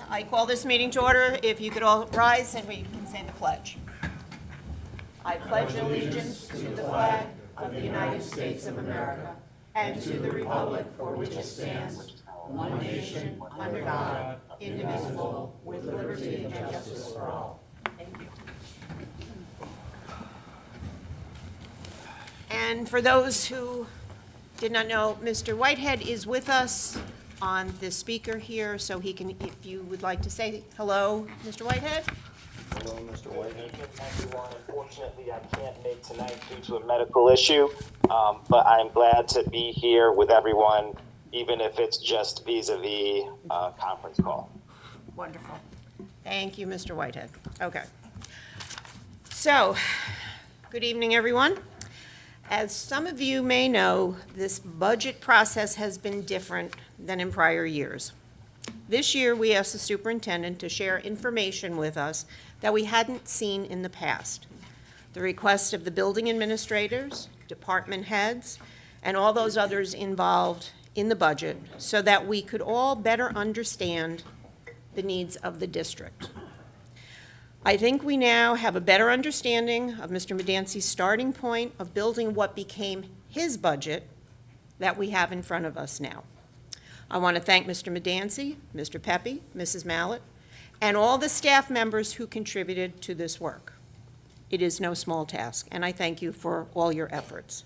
I call this meeting to order. If you could all rise and we can say the pledge. I pledge allegiance to the flag of the United States of America and to the republic for which it stands, one nation, under God, indivisible, with liberty and justice for all. Thank you. And for those who did not know, Mr. Whitehead is with us on the speaker here, so he can, if you would like to say hello, Mr. Whitehead. Hello, Mr. Whitehead. Good evening, everyone. Unfortunately, I can't make tonight due to a medical issue, but I'm glad to be here with everyone, even if it's just vis-a-vis conference call. Wonderful. Thank you, Mr. Whitehead. Okay. So, good evening, everyone. As some of you may know, this budget process has been different than in prior years. This year, we asked the superintendent to share information with us that we hadn't seen in the past. The request of the building administrators, department heads, and all those others involved in the budget so that we could all better understand the needs of the district. I think we now have a better understanding of Mr. Medancy's starting point of building what became his budget that we have in front of us now. I want to thank Mr. Medancy, Mr. Pepe, Mrs. Mallett, and all the staff members who contributed to this work. It is no small task, and I thank you for all your efforts.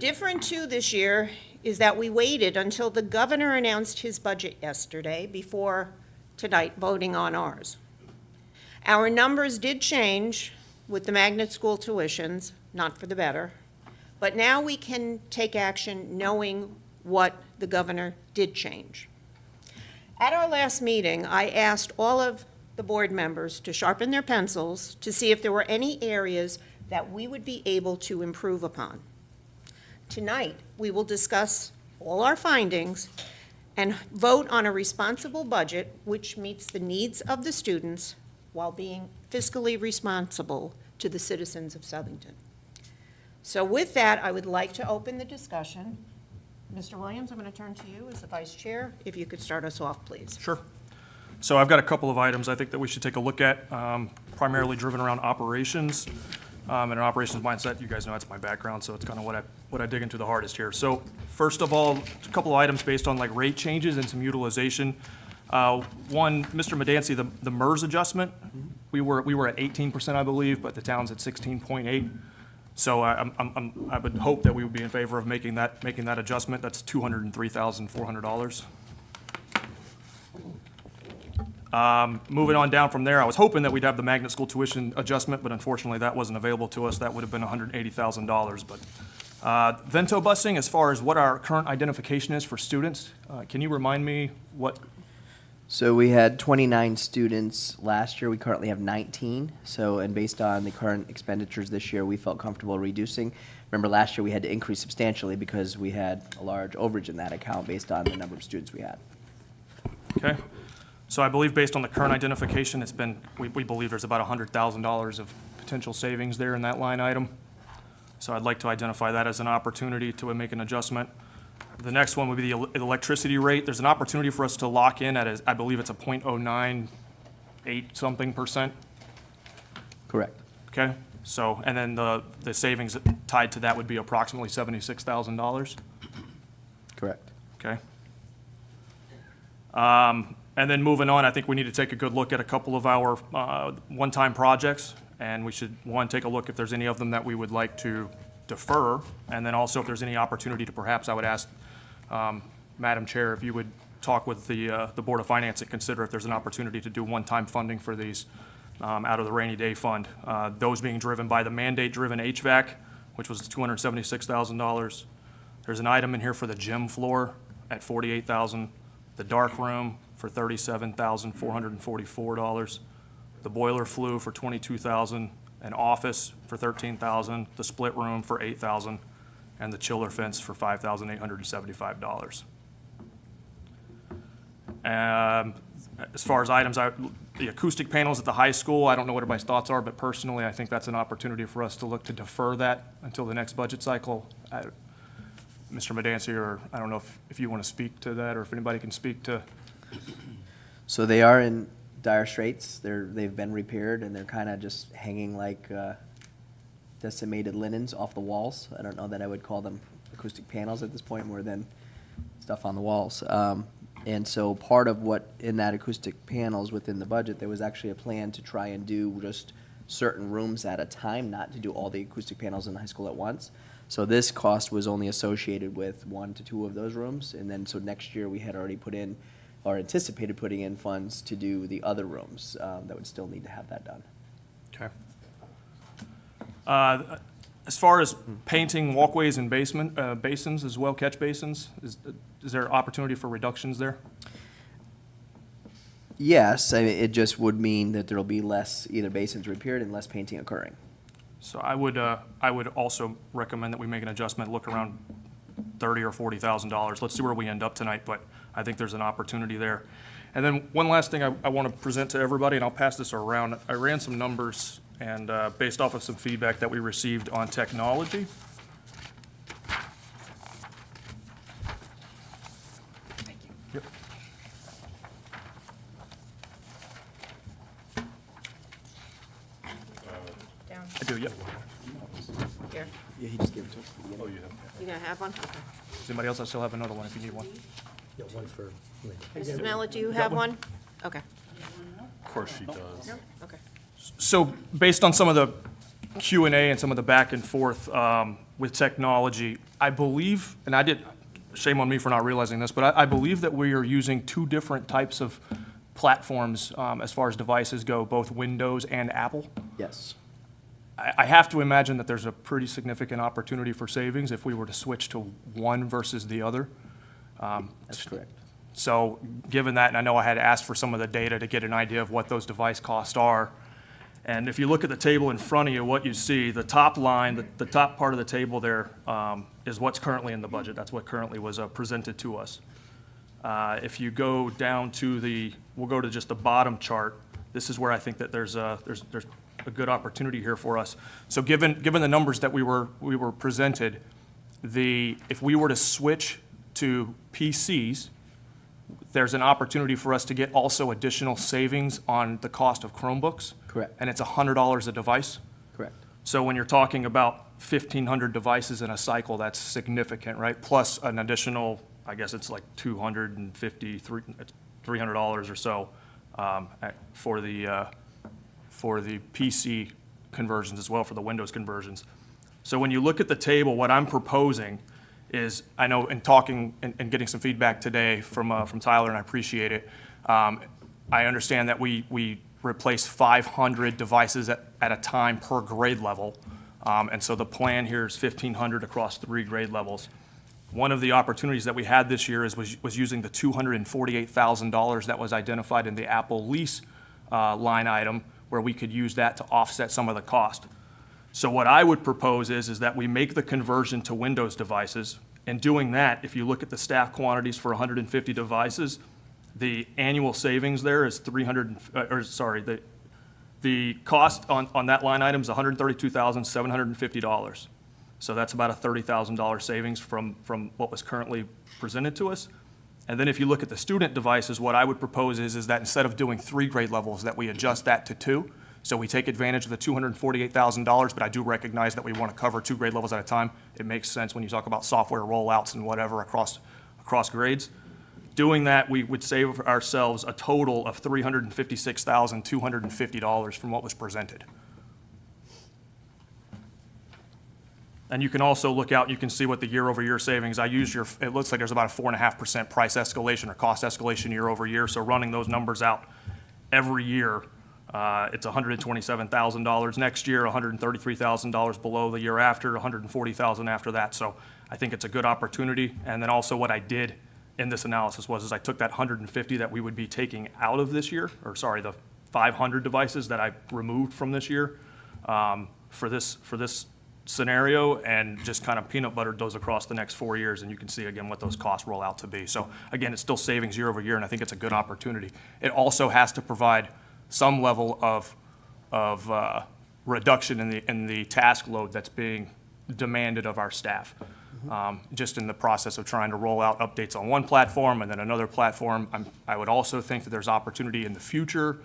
Different, too, this year is that we waited until the governor announced his budget yesterday before tonight voting on ours. Our numbers did change with the magnet school tuitions, not for the better, but now we can take action knowing what the governor did change. At our last meeting, I asked all of the board members to sharpen their pencils to see if there were any areas that we would be able to improve upon. Tonight, we will discuss all our findings and vote on a responsible budget which meets the needs of the students while being fiscally responsible to the citizens of Southington. So with that, I would like to open the discussion. Mr. Williams, I'm going to turn to you as the vice chair. If you could start us off, please. Sure. So I've got a couple of items I think that we should take a look at, primarily driven around operations and an operations mindset. You guys know that's my background, so it's kind of what I dig into the hardest here. So first of all, a couple of items based on like rate changes and some utilization. One, Mr. Medancy, the MERS adjustment, we were at 18%, I believe, but the town's at 16.8. So I would hope that we would be in favor of making that adjustment. That's $203,400. Moving on down from there, I was hoping that we'd have the magnet school tuition adjustment, but unfortunately that wasn't available to us. That would have been $180,000. But Vento busing, as far as what our current identification is for students, can you remind me what? So we had 29 students last year. We currently have 19. So, and based on the current expenditures this year, we felt comfortable reducing. Remember, last year we had to increase substantially because we had a large overage in that account based on the number of students we had. Okay. So I believe based on the current identification, it's been, we believe there's about $100,000 of potential savings there in that line item. So I'd like to identify that as an opportunity to make an adjustment. The next one would be the electricity rate. There's an opportunity for us to lock in at, I believe it's a 0.098 something percent. Correct. Okay. So, and then the savings tied to that would be approximately $76,000. Correct. Okay. And then moving on, I think we need to take a good look at a couple of our one-time projects, and we should, one, take a look if there's any of them that we would like to defer, and then also if there's any opportunity to perhaps, I would ask Madam Chair if you would talk with the Board of Finance and consider if there's an opportunity to do one-time funding for these out of the rainy day fund. Those being driven by the mandate-driven HVAC, which was $276,000. There's an item in here for the gym floor at $48,000, the dark room for $37,444, the boiler flue for $22,000, an office for $13,000, the split room for $8,000, and the chiller fence for $5,875. As far as items, the acoustic panels at the high school, I don't know what everybody's thoughts are, but personally, I think that's an opportunity for us to look to defer that until the next budget cycle. Mr. Medancy, or I don't know if you want to speak to that, or if anybody can speak to. So they are in dire straits. They've been repaired, and they're kind of just hanging like decimated linens off the walls. I don't know that I would call them acoustic panels at this point, more than stuff on the walls. And so part of what, in that acoustic panels within the budget, there was actually a plan to try and do just certain rooms at a time, not to do all the acoustic panels in the high school at once. So this cost was only associated with 1 to 2 of those rooms, and then so next year we had already put in, or anticipated putting in funds to do the other rooms that would still need to have that done. Okay. As far as painting walkways and basins as well, catch basins, is there opportunity for reductions there? Yes, I mean, it just would mean that there'll be less either basins repaired and less painting occurring. So I would also recommend that we make an adjustment, look around $30,000 or $40,000. Let's see where we end up tonight, but I think there's an opportunity there. And then one last thing I want to present to everybody, and I'll pass this around. I ran some numbers and based off of some feedback that we received on technology. Thank you. Yep. Down I do, yep. here. Yeah, he just gave it to us. at the beginning. You gonna have one? Okay. Does anybody else? I still have another one if you need one. Yeah, one for Linda. Mrs. Mallett, do you have one? Okay. Of course she does. No? Okay. So based on some of the Q&A and some of the back and forth with technology, I believe, and shame on me for not realizing this, but I believe that we are using 2 different types of platforms as far as devices go, both Windows and Apple. Yes. I have to imagine that there's a pretty significant opportunity for savings if we were to switch to one versus the other. That's correct. So given that, and I know I had asked for some of the data to get an idea of what those device costs are, and if you look at the table in front of you, what you see, the top line, the top part of the table there is what's currently in the budget. That's what currently was presented to us. If you go down to we'll go to just the bottom chart. This is where I think that there's a good opportunity here for us. So given the numbers that we were presented, if we were to switch to PCs, there's an opportunity for us to get also additional savings on the cost of Chromebooks. Correct. And it's $100 a device. Correct. So when you're talking about 1,500 devices in a cycle, that's significant, right? Plus an additional, I guess it's like $300 or so for the PC conversions as well, for the Windows conversions. So when you look at the table, what I'm proposing is, I know in talking and getting some feedback today from Tyler, and I appreciate it, I understand that we replace 500 devices at a time per grade level. And so the plan here is 1,500 across 3 grade levels. One of the opportunities that we had this year was using the $248,000 that was identified in the Apple lease line item, where we could use that to offset some of the cost. So what I would propose is that we make the conversion to Windows devices. And doing that, if you look at the staff quantities for 150 devices, the annual savings there is the cost on that line item is $132,750. So that's about a $30,000 savings from what was currently presented to us. And then if you look at the student devices, what I would propose is that instead of doing 3 grade levels, that we adjust that to 2. So we take advantage of the $248,000, but I do recognize that we want to cover 2 grade levels at a time. It makes sense when you talk about software rollouts and whatever across grades. Doing that, we would save ourselves a total of $356,250 from what was presented. And you can also look out, you can see what the year-over-year savings, it looks like there's about a 4.5% price escalation or cost escalation year-over-year. So running those numbers out every year, it's $127,000 next year, $133,000 below the year after, $140,000 after that. So I think it's a good opportunity. And then also what I did in this analysis was I took that 150 that we would be taking out of this year, the 500 devices that I removed from this year for this scenario, and just kind of peanut buttered those across the next 4 years, and you can see again what those costs roll out to be. So again, it's still savings year over year, and I think it's a good opportunity. It also has to provide some level of reduction in the task load that's being demanded of our staff. Just in the process of trying to roll out updates on one platform and then another platform. I would also think that there's opportunity in the future,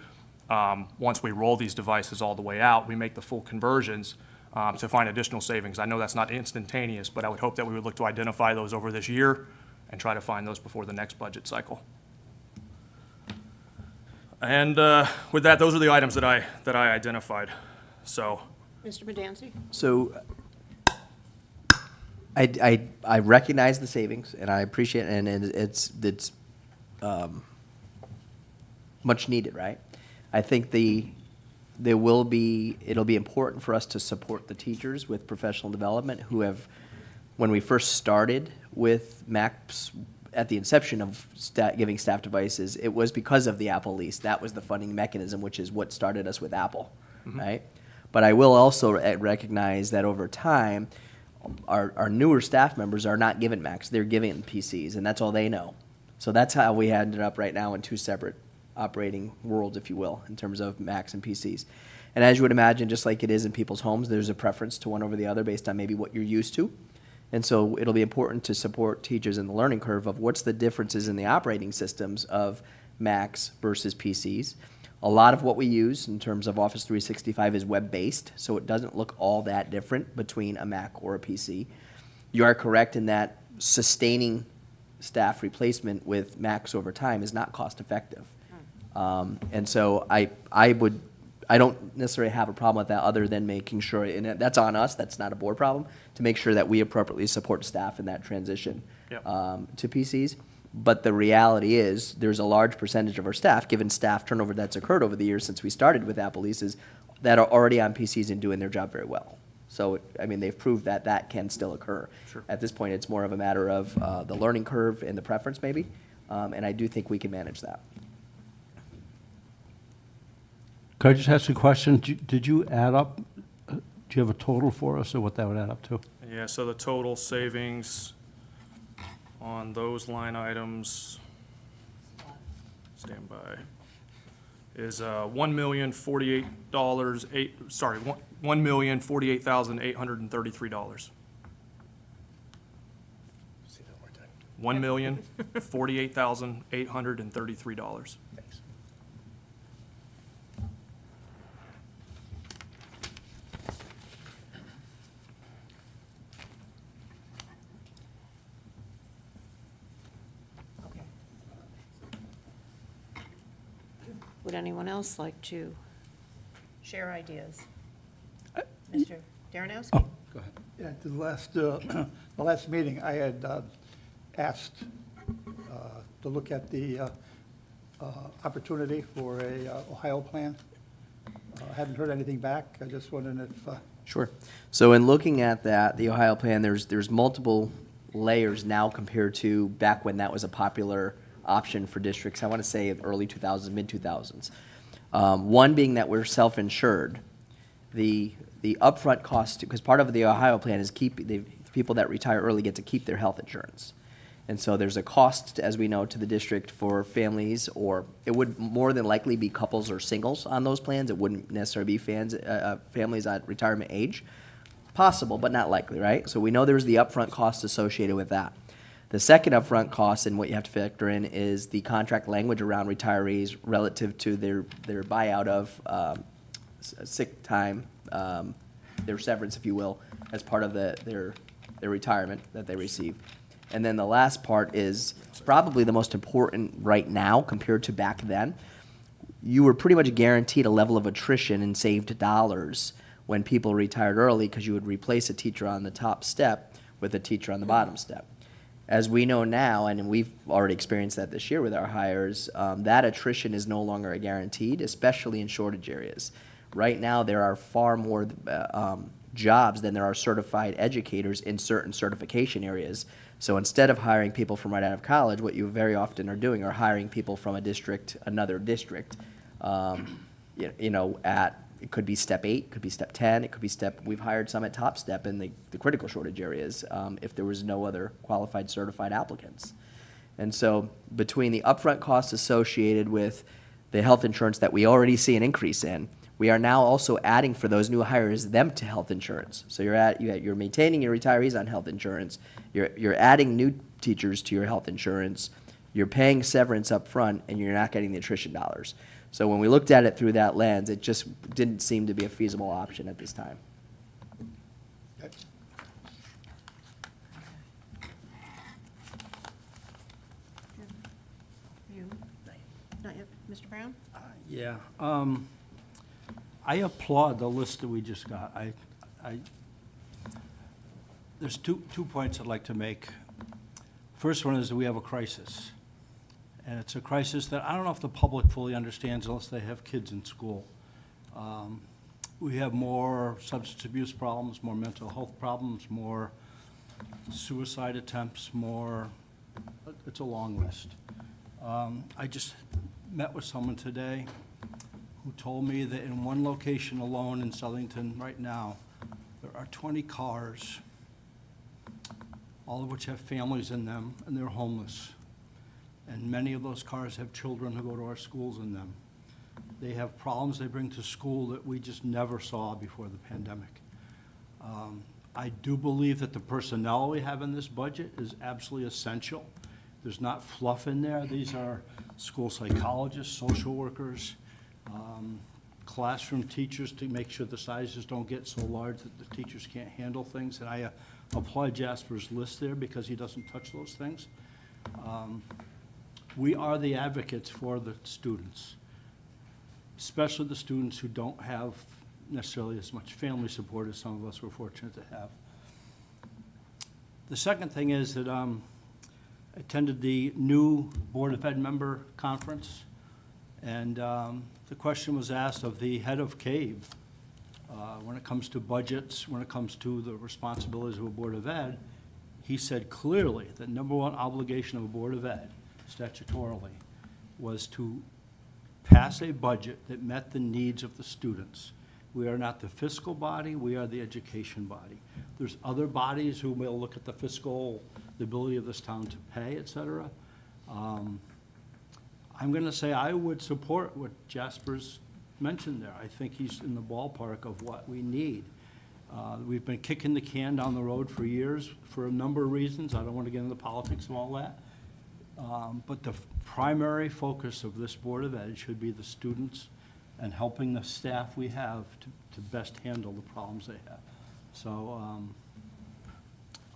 once we roll these devices all the way out, we make the full conversions, to find additional savings. I know that's not instantaneous, but I would hope that we would look to identify those over this year and try to find those before the next budget cycle. And with that, those are the items that I identified. So, Mr. Bedancy? So I recognize the savings, and I appreciate it, and it's much needed, right? I think it'll be important for us to support the teachers with professional development who have, when we first started with MAPS at the inception of giving staff devices, it was because of the Apple lease. That was the funding mechanism, which is what started us with Apple, right? But I will also recognize that over time, our newer staff members are not given Macs, they're given PCs, and that's all they know. So that's how we ended up right now in two separate operating worlds, if you will, in terms of Macs and PCs. And as you would imagine, just like it is in people's homes, there's a preference to one over the other based on maybe what you're used to. And so it'll be important to support teachers in the learning curve of what's the differences in the operating systems of Macs versus PCs. A lot of what we use in terms of Office 365 is web-based, so it doesn't look all that different between a Mac or a PC. You are correct in that sustaining staff replacement with Macs over time is not cost-effective. And so I don't necessarily have a problem with that other than making sure, and that's on us, that's not a board problem, to make sure that we appropriately support staff in that transition Yep. to PCs. But the reality is, there's a large percentage of our staff, given staff turnover that's occurred over the years since we started with Apple leases, that are already on PCs and doing their job very well. So, I mean, they've proved that that can still occur. Sure. At this point, it's more of a matter of the learning curve and the preference maybe, and I do think we can manage that. Could I just ask you a question? Did you add up, do you have a total for us of what that would add up to? yeah, so the total savings on those line items, stand by, is $1,048,833. See that one more time. $1,048,833. Thanks. Okay. Would anyone else like to share ideas? Mr. Darrenowski? Go ahead. Yeah, at the last meeting, I had asked to look at the opportunity for a Ohio plan. I haven't heard anything back. I just wondering if, Sure. So in looking at that, the Ohio plan, there's multiple layers now compared to back when that was a popular option for districts, I want to say early 2000s, mid-2000s. One being that we're self-insured. The upfront cost, because part of the Ohio plan is people that retire early get to keep their health insurance. And so there's a cost, as we know, to the district for families, or it would more than likely be couples or singles on those plans. It wouldn't necessarily be families at retirement age. Possible, but not likely, right? So we know there's the upfront cost associated with that. The second upfront cost, and what you have to factor in, is the contract language around retirees relative to their buyout of sick time, their severance, if you will, as part of their retirement that they receive. And then the last part is probably the most important right now compared to back then. You were pretty much guaranteed a level of attrition and saved dollars when people retired early because you would replace a teacher on the top step with a teacher on the bottom step. As we know now, and we've already experienced that this year with our hires, that attrition is no longer guaranteed, especially in shortage areas. Right now, there are far more jobs than there are certified educators in certain certification areas. So instead of hiring people from right out of college, what you very often are doing are hiring people from a district, another district. It could be step 8, it could be step 10, it could be we've hired some at top step in the critical shortage areas if there was no other qualified certified applicants. And so between the upfront costs associated with the health insurance that we already see an increase in, We are now also adding for those new hires them to health insurance. So you're maintaining your retirees on health insurance. You're adding new teachers to your health insurance. You're paying severance up front, and you're not getting the attrition dollars. So when we looked at it through that lens, it just didn't seem to be a feasible option at this time. Okay. You? Not yet. Mr. Brown? Yeah, I applaud the list that we just got. There's two points I'd like to make. First one is that we have a crisis. And it's a crisis that I don't know if the public fully understands unless they have kids in school. We have more substance abuse problems, more mental health problems, more suicide attempts, it's a long list. I just met with someone today who told me that in one location alone in Southington right now, there are 20 cars, all of which have families in them, and they're homeless. And many of those cars have children who go to our schools in them. They have problems they bring to school that we just never saw before the pandemic. I do believe that the personnel we have in this budget is absolutely essential. There's not fluff in there. These are school psychologists, social workers, classroom teachers to make sure the sizes don't get so large that the teachers can't handle things. And I applaud Jasper's list there because he doesn't touch those things. We are the advocates for the students, especially the students who don't have necessarily as much family support as some of us were fortunate to have. The second thing is that I attended the new Board of Ed member conference, and the question was asked of the head of CABE when it comes to budgets, when it comes to the responsibilities of a Board of Ed. He said clearly that number one obligation of a Board of Ed statutorily was to pass a budget that met the needs of the students. We are not the fiscal body, we are the education body. There's other bodies who will look at the fiscal, the ability of this town to pay, et cetera. I'm gonna say I would support what Jasper's mentioned there. I think he's in the ballpark of what we need. We've been kicking the can down the road for years for a number of reasons. I don't want to get into the politics of all that. But the primary focus of this Board of Ed should be the students and helping the staff we have to best handle the problems they have. So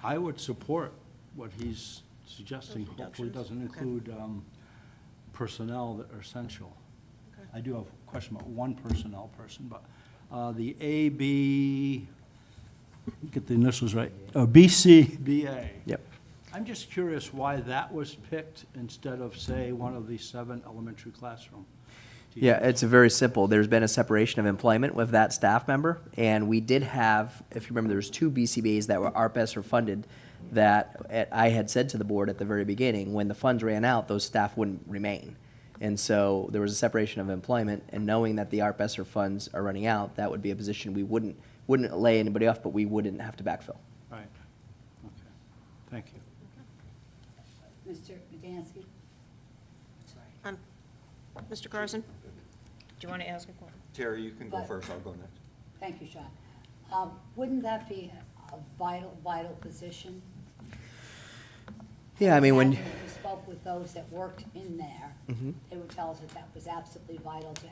I would support what he's suggesting. Those Hopefully it doesn't reductions? include personnel that are essential. I do have a question about one personnel person, but the AB, get the initials right, BCBA. Yep. I'm just curious why that was picked instead of, say, one of the 7 elementary classroom teachers. Yeah, it's very simple. There's been a separation of employment with that staff member, and we did have, if you remember, there was 2 BCBAs that were ARPES or funded that I had said to the board at the very beginning, when the funds ran out, those staff wouldn't remain. And so there was a separation of employment, and knowing that the ARPES or funds are running out, that would be a position we wouldn't lay anybody off, but we wouldn't have to backfill. Right, okay, thank you. Mr. Madansky? Mr. Carson? Do you want to ask a question? Terry, you can go But- first, I'll go next. Thank you, Sean. Wouldn't that be a vital position? Yeah, I mean, when, If we spoke with those that worked in there, they would tell us that that was absolutely vital to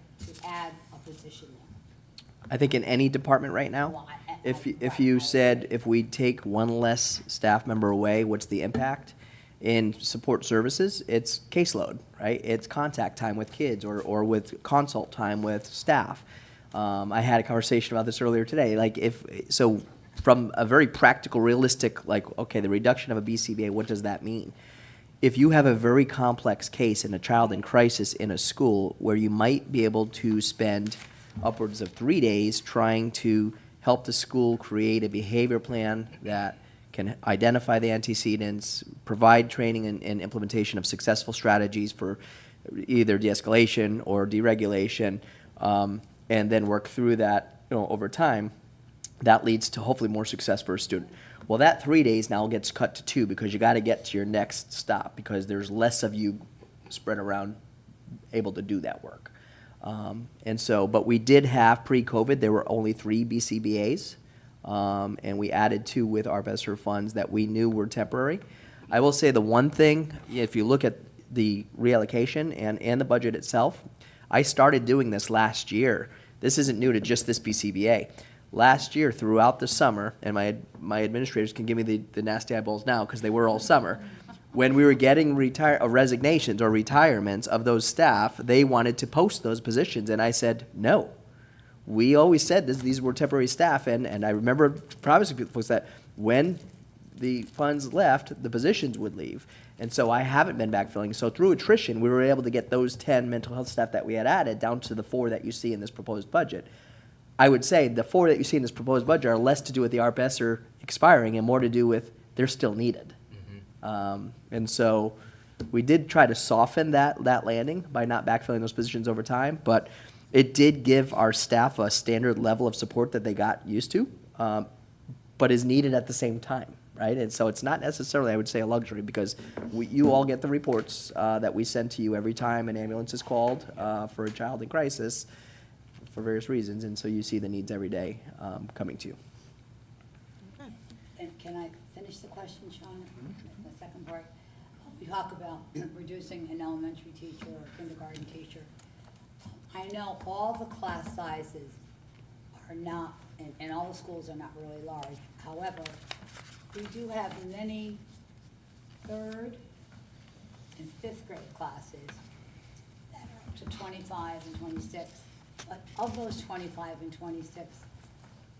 add a position there. I think in any department right now, Well, if you said, if we take one less staff member away, what's the impact? In support services, it's caseload, right? It's contact time with kids or with consult time with staff. I had a conversation about this earlier today. Like so from a very practical, realistic, like, okay, the reduction of a BCBA, what does that mean? If you have a very complex case and a child in crisis in a school where you might be able to spend upwards of 3 days trying to help the school create a behavior plan that can identify the antecedents, provide training and implementation of successful strategies for either de-escalation or deregulation, and then work through that, over time, that leads to hopefully more success for a student. Well, that 3 days now gets cut to 2 because you got to get to your next stop because there's less of you spread around able to do that work. And so, but we did have pre-COVID, there were only 3 BCBA's. And we added 2 with our ESSER funds that we knew were temporary. I will say the one thing, if you look at the reallocation and the budget itself, I started doing this last year. This isn't new to just this BCBA. Last year, throughout the summer, and my administrators can give me the nasty eyeballs now because they were all summer, when we were getting resignations or retirements of those staff, they wanted to post those positions, and I said, no. We always said these were temporary staff, and I remember promising folks that when the funds left, the positions would leave. And so I haven't been backfilling. So through attrition, we were able to get those 10 mental health staff that we had added down to the 4 that you see in this proposed budget. I would say the 4 that you see in this proposed budget are less to do with the ARP ESSER expiring and more to do with they're still needed. And so we did try to soften that landing by not backfilling those positions over time, but it did give our staff a standard level of support that they got used to, but is needed at the same time, right? And so it's not necessarily, I would say, a luxury because you all get the reports that we send to you every time an ambulance is called for a child in crisis for various reasons, and so you see the needs every day coming to you. And can I finish the question, Sean? The second part. We talk about reducing an elementary teacher or kindergarten teacher. I know all the class sizes are not, and all the schools are not really large. However, we do have many 3rd and 5th grade classes that are up to 25 and 26. But of those 25 and 26,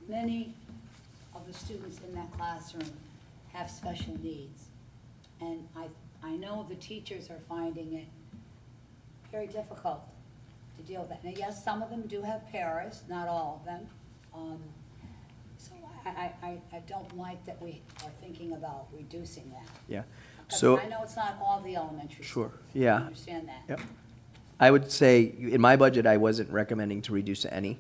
many of the students in that classroom have special needs. And I know the teachers are finding it very difficult to deal with that. Now, yes, some of them do have paras, not all of them. So I don't like that we are thinking about reducing that. Yeah. Because So I know it's not all the elementary schools. Sure. Yeah. I understand that. Yep. I would say, in my budget, I wasn't recommending to reduce any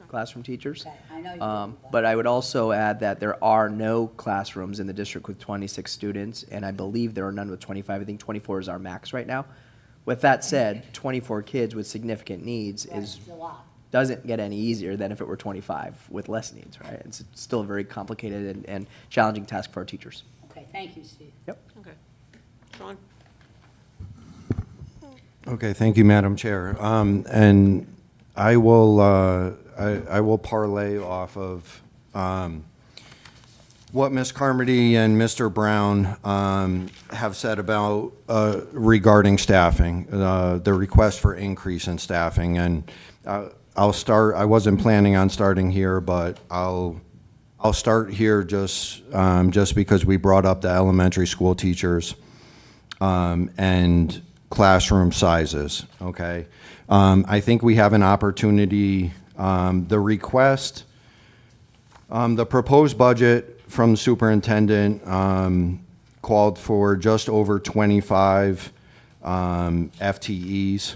classroom teachers. Okay, I know you didn't, But I would also add that there are no classrooms in the district with 26 students, and I believe there are none with 25. I think 24 is our max right now. With that said, 24 kids with significant needs That's a lot. doesn't get any easier than if it were 25 with less needs, right? It's still a very complicated and challenging task for our teachers. Okay, thank you, Steve. Yep. Okay. Sean? Okay, thank you, Madam Chair. And I will parlay off of what Ms. Carmody and Mr. Brown have said about regarding staffing, the request for increase in staffing. And I'll start, I wasn't planning on starting here, but I'll start here just because we brought up the elementary school teachers and classroom sizes, okay? I think we have an opportunity, the request, the proposed budget from the superintendent called for just over 25 FTEs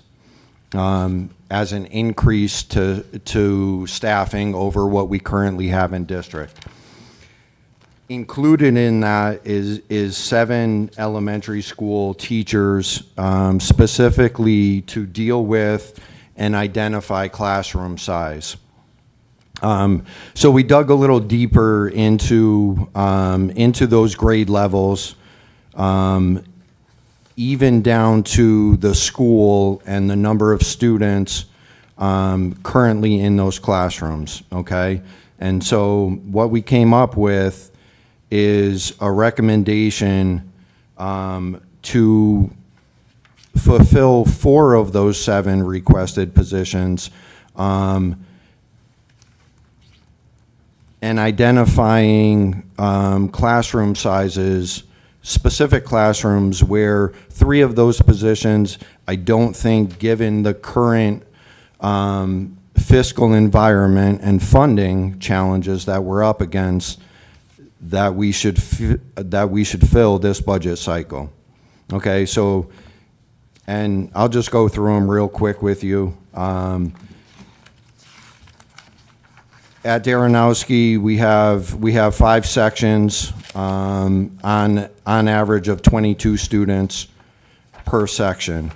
as an increase to staffing over what we currently have in district. Included in that is 7 elementary school teachers specifically to deal with and identify classroom size. So we dug a little deeper into those grade levels, even down to the school and the number of students currently in those classrooms, okay? And so what we came up with is a recommendation to fulfill 4 of those 7 requested positions and identifying classroom sizes, specific classrooms where 3 of those positions, I don't think, given the current fiscal environment and funding challenges that we're up against, that we should fill this budget cycle. Okay, so, and I'll just go through them real quick with you. At Darrenowski, we have 5 sections on average of 22 students per section.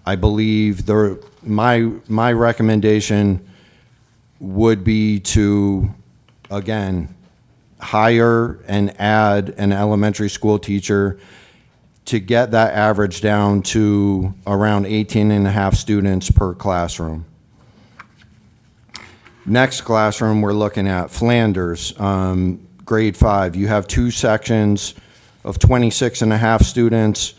I believe my recommendation would be to, again, hire and add an elementary school teacher to get that average down to around 18 and a half students per classroom. Next classroom, we're looking at Flanders, grade 5. You have 2 sections of 26 and a half students.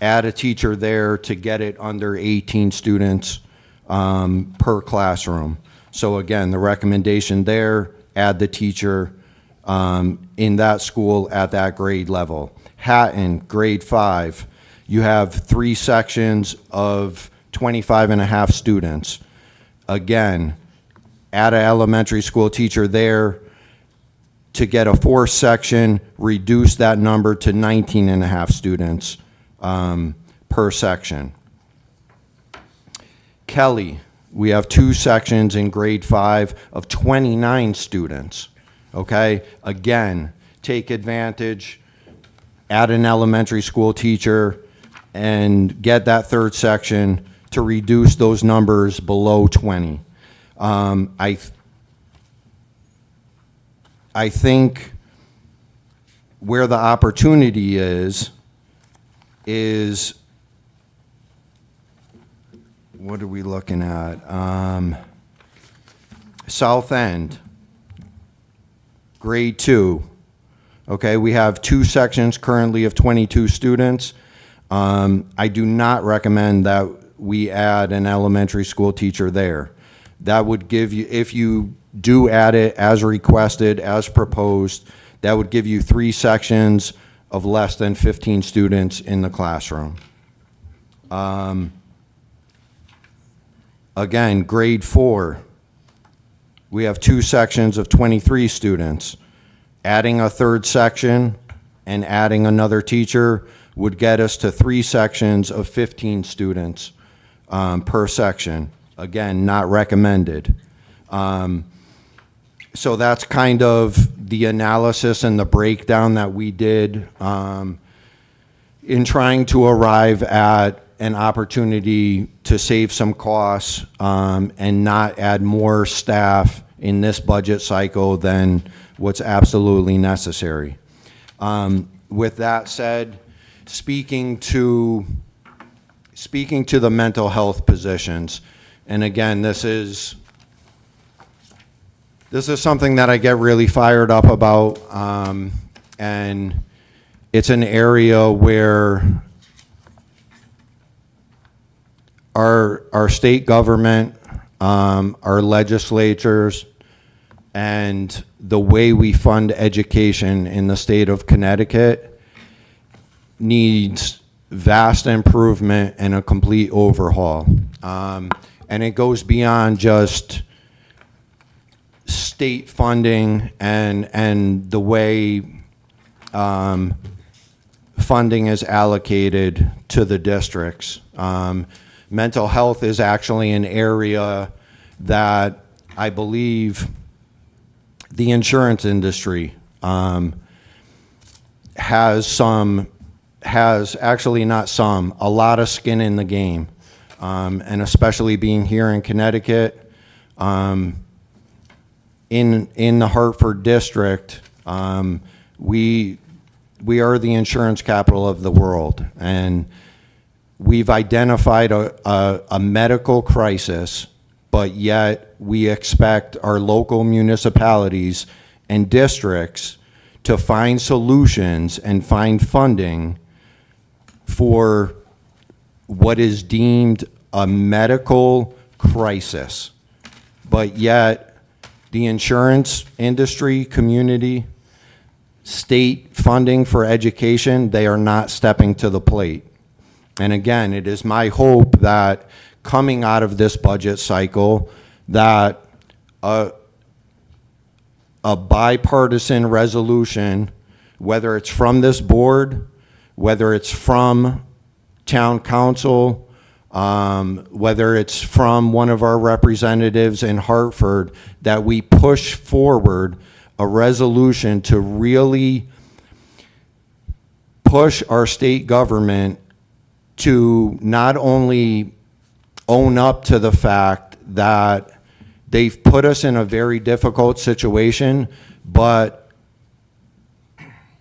Add a teacher there to get it under 18 students per classroom. So again, the recommendation there, add the teacher in that school at that grade level. Hatton, grade 5, you have 3 sections of 25 and a half students. Again, add an elementary school teacher there to get a 4th section, reduce that number to 19 and a half students per section. Kelly, we have 2 sections in grade 5 of 29 students, okay? Again, take advantage, add an elementary school teacher, and get that 3rd section to reduce those numbers below 20. I think where the opportunity is what are we looking at? South End, grade 2. Okay, we have 2 sections currently of 22 students. I do not recommend that we add an elementary school teacher there. That would give you, if you do add it as requested, as proposed, that would give you 3 sections of less than 15 students in the classroom. Again, grade 4, we have 2 sections of 23 students. Adding a 3rd section and adding another teacher would get us to 3 sections of 15 students per section. Again, not recommended. So that's kind of the analysis and the breakdown that we did in trying to arrive at an opportunity to save some costs and not add more staff in this budget cycle than what's absolutely necessary. With that said, speaking to the mental health positions, and again, this is something that I get really fired up about, and it's an area where our state government, our legislatures, and the way we fund education in the state of Connecticut needs vast improvement and a complete overhaul. And it goes beyond just state funding and the way funding is allocated to the districts. Mental health is actually an area that I believe the insurance industry has actually not some, a lot of skin in the game. And especially being here in Connecticut, in the Hartford district, we are the insurance capital of the world, and we've identified a medical crisis, but yet we expect our local municipalities and districts to find solutions and find funding for what is deemed a medical crisis. But yet, the insurance industry, community, state funding for education, they are not stepping to the plate. And again, it is my hope that coming out of this budget cycle, that a bipartisan resolution, whether it's from this board, whether it's from town council, whether it's from one of our representatives in Hartford, that we push forward a resolution to really push our state government to not only own up to the fact that they've put us in a very difficult situation, but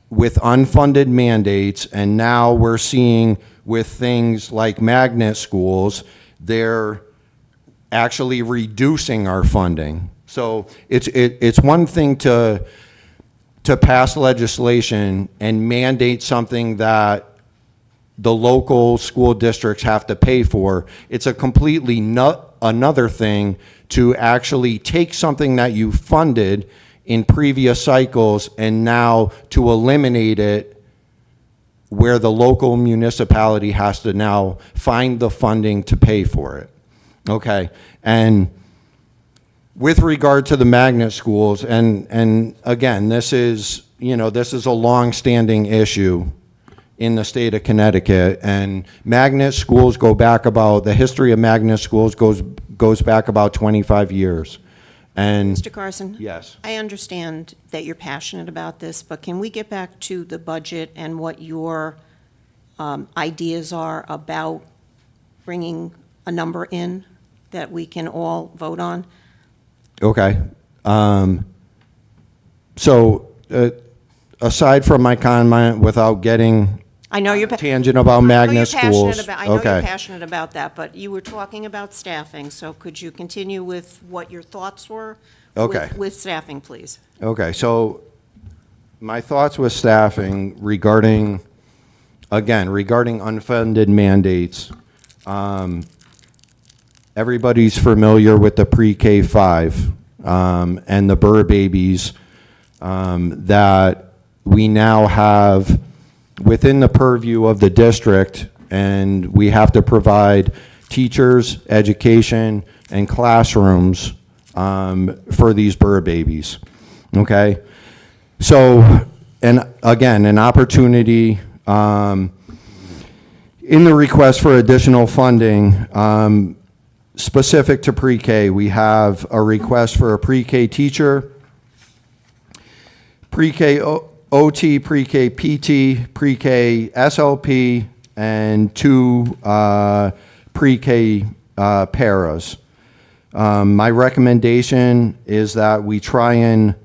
with unfunded mandates, and now we're seeing with things like magnet schools, they're actually reducing our funding. So it's one thing to pass legislation and mandate something that the local school districts have to pay for. It's a completely another thing to actually take something that you funded in previous cycles and now to eliminate it where the local municipality has to now find the funding to pay for it. Okay, and with regard to the magnet schools, and again, this is, this is a long-standing issue in the state of Connecticut, and magnet schools go back about, the history of magnet schools goes back about 25 years. And Mr. Carson? yes. I understand that you're passionate about this, but can we get back to the budget and what your ideas are about bringing a number in that we can all vote on? Okay. So aside from my comment, without getting I know you're. tangent about magnet schools. I know you're Okay. passionate about that, but you were talking about staffing, so could you continue with what your thoughts were? Okay. With staffing, please. Okay, so my thoughts with staffing regarding unfunded mandates. Everybody's familiar with the pre-K 5 and the Burr babies that we now have within the purview of the district, and we have to provide teachers, education, and classrooms for these Burr babies. Okay? So, and again, an opportunity in the request for additional funding, specific to pre-K, we have a request for a pre-K teacher, pre-K OT, pre-K PT, pre-K SLP, and 2 pre-K paras. My recommendation is that we try and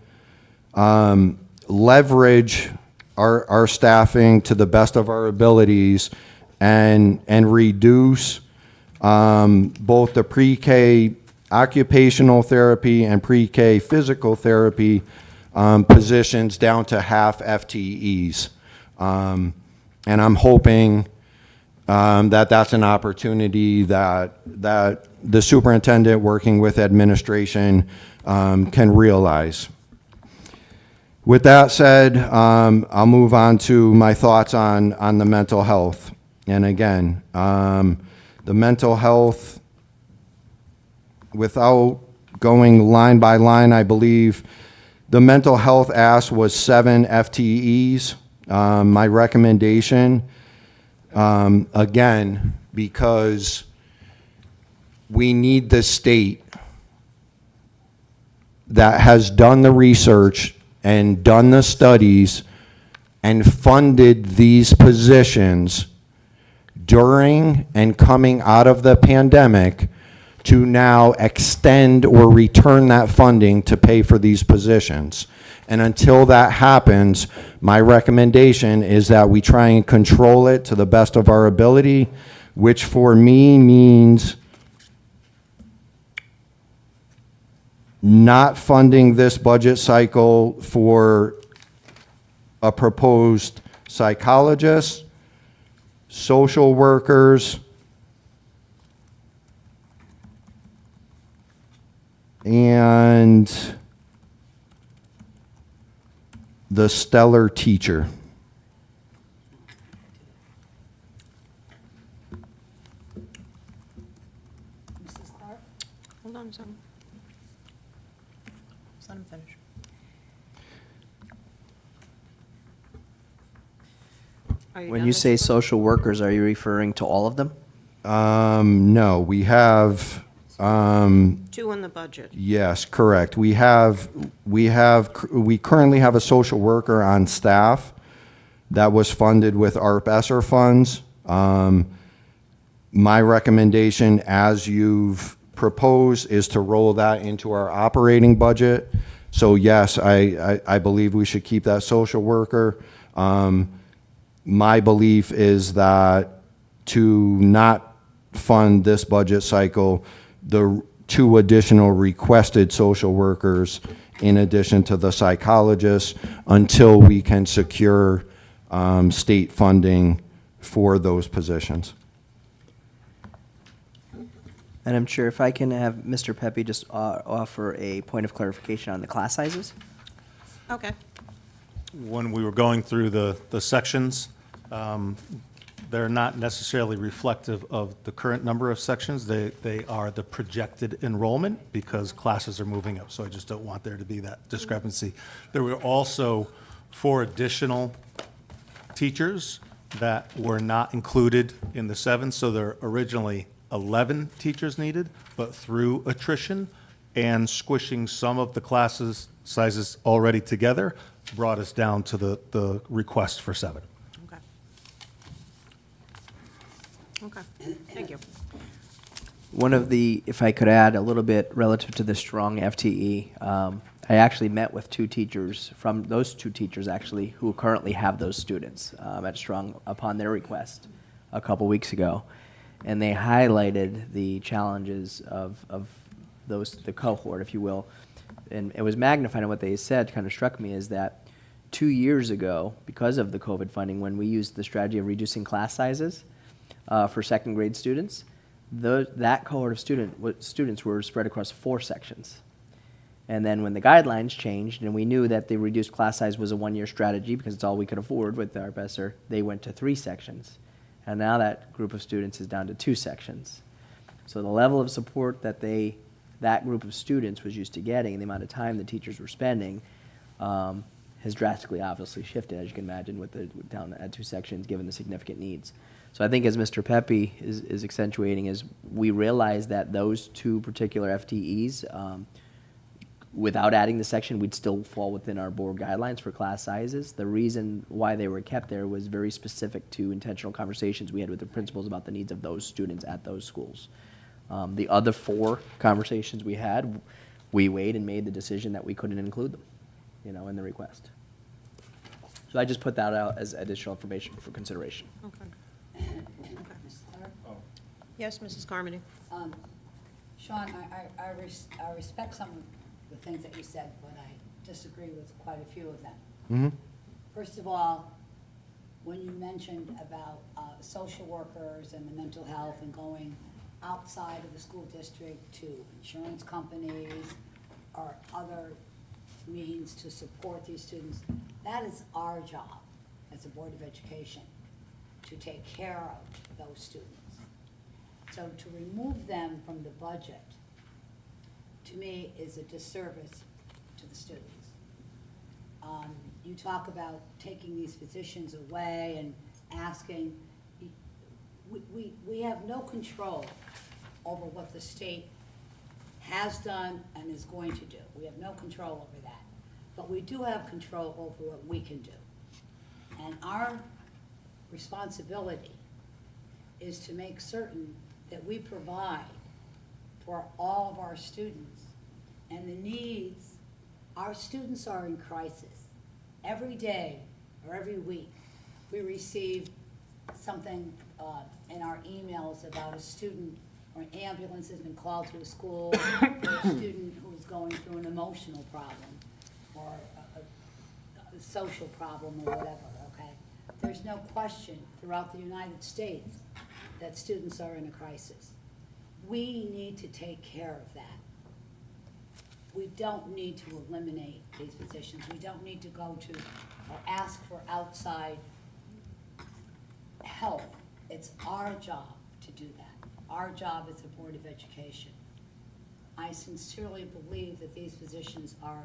leverage our staffing to the best of our abilities and reduce both the pre-K occupational therapy and pre-K physical therapy positions down to half FTEs. And I'm hoping that that's an opportunity that the superintendent, working with administration, can realize. With that said, I'll move on to my thoughts on the mental health. And again, the mental health, without going line by line, I believe the mental health ask was 7 FTEs. My recommendation, again, because we need the state that has done the research and done the studies and funded these positions during and coming out of the pandemic to now extend or return that funding to pay for these positions. And until that happens, my recommendation is that we try and control it to the best of our ability, which for me means not funding this budget cycle for a proposed psychologist, social workers, and the stellar teacher. Mrs. Clark? Hold on a second. Just let him finish. Are When done, you Mr. say Clerk? social workers, are you referring to all of them? No, we have, 2 in the budget. yes, correct. We currently have a social worker on staff that was funded with ARP ESSER funds. My recommendation, as you've proposed, is to roll that into our operating budget. So yes, I believe we should keep that social worker. My belief is that to not fund this budget cycle, the 2 additional requested social workers in addition to the psychologists until we can secure state funding for those positions. And I'm sure if I can have Mr. Pepe just offer a point of clarification on the class sizes. Okay. When we were going through the sections, they're not necessarily reflective of the current number of sections. They are the projected enrollment because classes are moving up. So I just don't want there to be that discrepancy. There were also 4 additional teachers that were not included in the 7. So there are originally 11 teachers needed, but through attrition and squishing some of the classes sizes already together brought us down to the request for 7. Okay. Okay, thank you. One of the, if I could add a little bit relative to the strong FTE, I actually met with 2 teachers, from those 2 teachers actually, who currently have those students at Strong upon their request a couple weeks ago. And they highlighted the challenges of those, the cohort, if you will. And it was magnified, and what they said kind of struck me is that 2 years ago, because of the COVID funding, when we used the strategy of reducing class sizes for 2nd grade students, that cohort of students were spread across 4 sections. And then when the guidelines changed and we knew that the reduced class size was a 1-year strategy because it's all we could afford with our PESER, they went to 3 sections. And now that group of students is down to 2 sections. So the level of support that that group of students was used to getting and the amount of time the teachers were spending has drastically obviously shifted, as you can imagine, with the down at 2 sections, given the significant needs. So I think as Mr. Pepe is accentuating, is we realize that those 2 particular FTEs, without adding the section, we'd still fall within our board guidelines for class sizes. The reason why they were kept there was very specific to intentional conversations we had with the principals about the needs of those students at those schools. The other 4 conversations we had, we weighed and made the decision that we couldn't include them, in the request. So I just put that out as additional information for consideration. Okay. Mr. Clerk? Yes, Mrs. Carmody? Sean, I respect some of the things that you said, but I disagree with quite a few of them. First of all, when you mentioned about social workers and the mental health and going outside of the school district to insurance companies or other means to support these students, that is our job as a Board of Education, to take care of those students. So to remove them from the budget, to me, is a disservice to the students. You talk about taking these positions away and asking, we have no control over what the state has done and is going to do. We have no control over that. But we do have control over what we can do. And our responsibility is to make certain that we provide for all of our students and the needs. Our students are in crisis. Every day or every week, we receive something in our emails about a student or an ambulance has been called to a school for a student who's going through an emotional problem or a social problem or whatever, okay? There's no question throughout the United States that students are in a crisis. We need to take care of that. We don't need to eliminate these positions. We don't need to go to or ask for outside help. It's our job to do that. Our job as a Board of Education. I sincerely believe that these positions are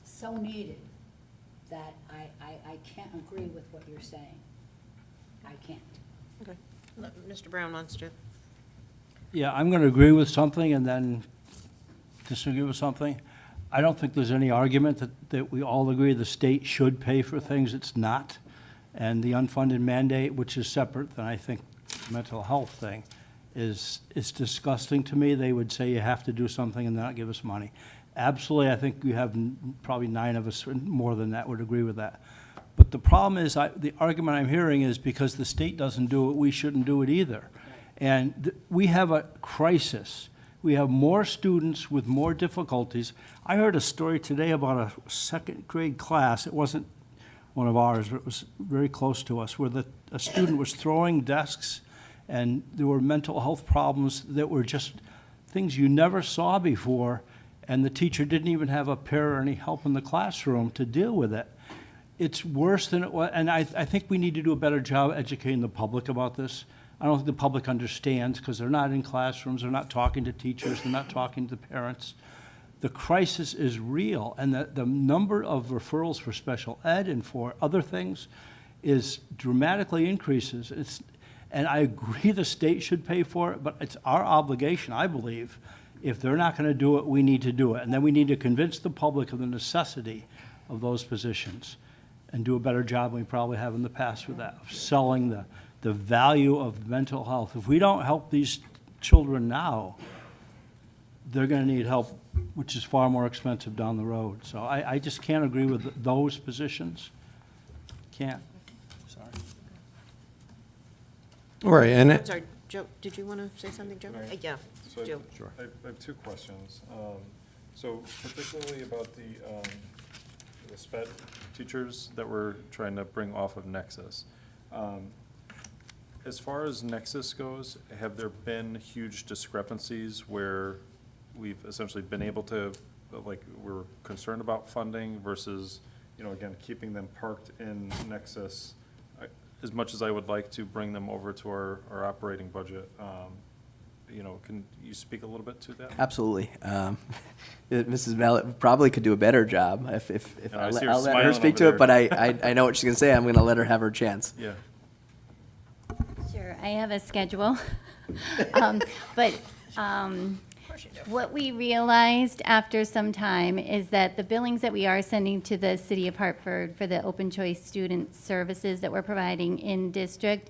so needed that I can't agree with what you're saying. I can't. Okay. Mr. Brown wants to. Yeah, I'm going to agree with something and then disagree with something. I don't think there's any argument that we all agree the state should pay for things it's not. And the unfunded mandate, which is separate, then I think mental health thing is disgusting to me. They would say you have to do something and not give us money. Absolutely, I think you have probably 9 of us, or more than that, would agree with that. But the problem is, the argument I'm hearing is because the state doesn't do it, we shouldn't do it either. And we have a crisis. We have more students with more difficulties. I heard a story today about a second grade class. It wasn't one of ours, but it was very close to us, where a student was throwing desks, and there were mental health problems that were just things you never saw before, and the teacher didn't even have a pair or any help in the classroom to deal with it. It's worse than it was, and I think we need to do a better job educating the public about this. I don't think the public understands, because they're not in classrooms, they're not talking to teachers, they're not talking to parents. The crisis is real, and the number of referrals for special ed and for other things is dramatically increases. And I agree the state should pay for it, but it's our obligation, I believe. If they're not going to do it, we need to do it. And then we need to convince the public of the necessity of those positions and do a better job than we probably have in the past with that, of selling the value of mental health. If we don't help these children now, they're going to need help, which is far more expensive down the road. So I just can't agree with those positions. Can't. Sorry. All right, and I'm sorry, Joe, did you want to say something, Joe? Right. Yeah, So Joe. I have 2 questions. So particularly about the SPED teachers that we're trying to bring off of Nexus. As far as Nexus goes, have there been huge discrepancies where we've essentially been able to, like, we're concerned about funding versus, again, keeping them parked in Nexus? As much as I would like to bring them over to our operating budget, can you speak a little bit to that? Absolutely. Mrs. Mallett probably could do a better job if I see her I'll let her smiling speak over to it, there. but I know what she's going to say. I'm going to let her have her chance. Yeah. Sure, I have a schedule. But what we realized after some time is that the billings that we are sending to the city of Hartford for the open choice student services that we're providing in district,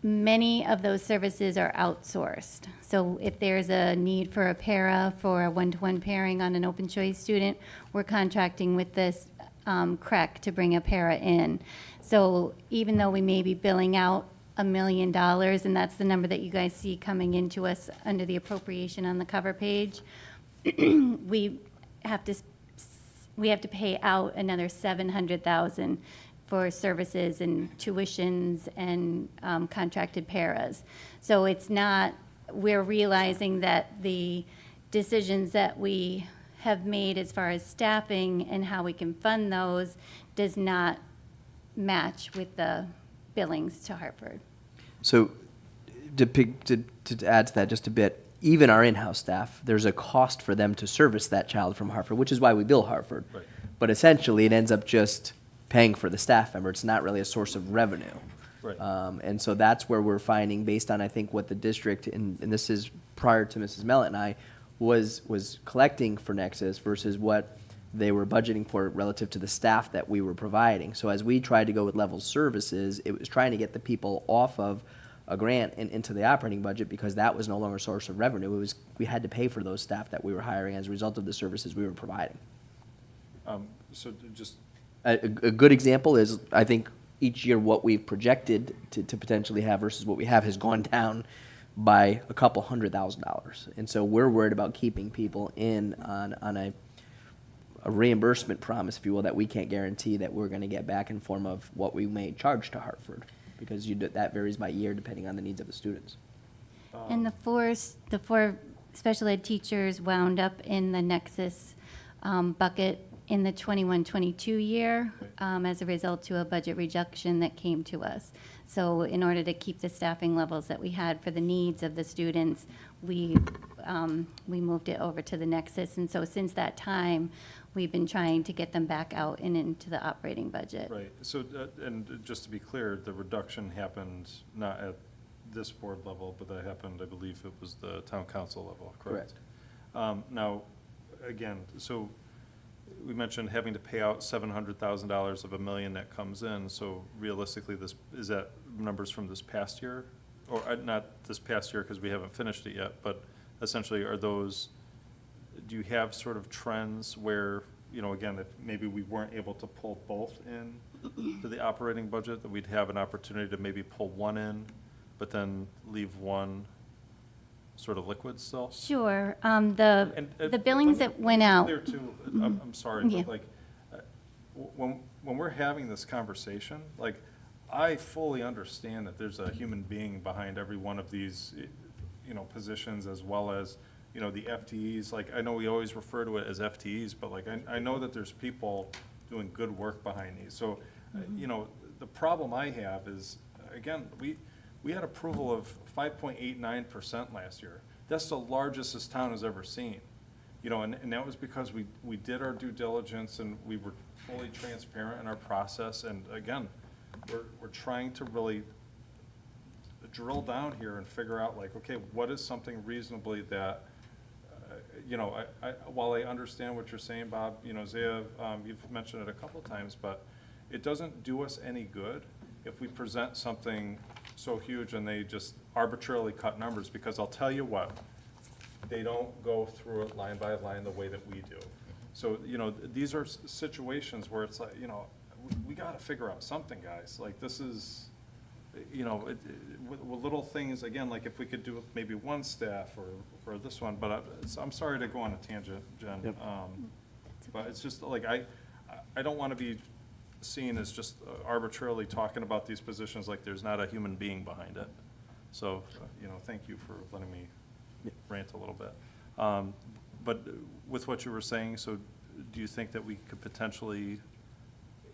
many of those services are outsourced. So if there's a need for a para, for a one-to-one pairing on an open choice student, we're contracting with this CREC to bring a para in. So even though we may be billing out $1 million, and that's the number that you guys see coming into us under the appropriation on the cover page, we have to pay out another $700,000 for services and tuitions and contracted paras. So it's not, we're realizing that the decisions that we have made as far as staffing and how we can fund those does not match with the billings to Hartford. So to add to that just a bit, even our in-house staff, there's a cost for them to service that child from Hartford, which is why we bill Hartford. Right. But essentially, it ends up just paying for the staff member. It's not really a source of revenue. Right. And so that's where we're finding, based on, I think, what the district, and this is prior to Mrs. Mellett and I, was collecting for Nexus versus what they were budgeting for relative to the staff that we were providing. So as we tried to go with level services, it was trying to get the people off of a grant and into the operating budget, because that was no longer a source of revenue. It was, we had to pay for those staff that we were hiring as a result of the services we were providing. So just, A good example is, I think, each year what we've projected to potentially have versus what we have has gone down by a couple $100,000. And so we're worried about keeping people in on a reimbursement promise, if you will, that we can't guarantee that we're going to get back in form of what we may charge to Hartford, because that varies by year depending on the needs of the students. And the four special ed teachers wound up in the Nexus bucket in the 21-22 year as a result to a budget reduction that came to us. So in order to keep the staffing levels that we had for the needs of the students, we moved it over to the Nexus. And so since that time, we've been trying to get them back out and into the operating budget. right, so, and just to be clear, the reduction happened not at this board level, but that happened, I believe it was the town council level, correct? Now, again, so we mentioned having to pay out $700,000 of $1 million that comes in, so realistically, is that numbers from this past year? or not this past year because we haven't finished it yet, but essentially are those, do you have sort of trends where, you know, again, if maybe we weren't able to pull both in to the operating budget, that we'd have an opportunity to maybe pull one in, but then leave one sort of liquid still? Sure. And, The billings let me that went be out. Clear too, I'm sorry, Yeah. but like, when we're having this conversation, like, I fully understand that there's a human being behind every one of these, you know, positions, as well as, you know, the FTEs. Like, I know we always refer to it as FTEs, but like, I know that there's people doing good work behind these. So, you know, the problem I have is, again, we had approval of 5.89% last year. That's the largest this town has ever seen. You know, and that was because we did our due diligence and we were fully transparent in our process. And again, we're trying to really drill down here and figure out, like, okay, what is something reasonably that, you know, while I understand what you're saying, Bob, you know, Zaya, you've mentioned it a couple times, but it doesn't do us any good if we present something so huge and they just arbitrarily cut numbers, because I'll tell you what, they don't go through it line by line the way that we do. So, you know, these are situations where it's like, you know, we got to figure out something, guys. Like, this is, you know, with little things, again, like if we could do maybe one staff or this one, but I'm sorry to go on a tangent, Jen. Yep. But it's just like, I don't want to be seen as just arbitrarily talking about these positions like there's not a human being behind it. So, you know, thank you for letting me rant a little bit. But with what you were saying, so do you think that we could potentially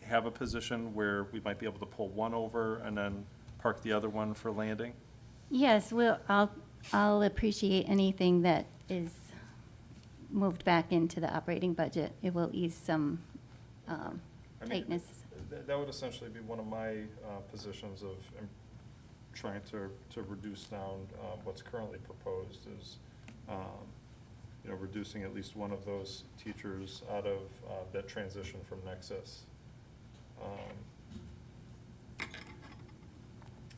have a position where we might be able to pull one over and then park the other one for landing? Yes, I'll appreciate anything that is moved back into the operating budget. It will ease some I mean, tightness. That would essentially be one of my positions of trying to reduce down what's currently proposed is, you know, reducing at least one of those teachers out of that transition from Nexus.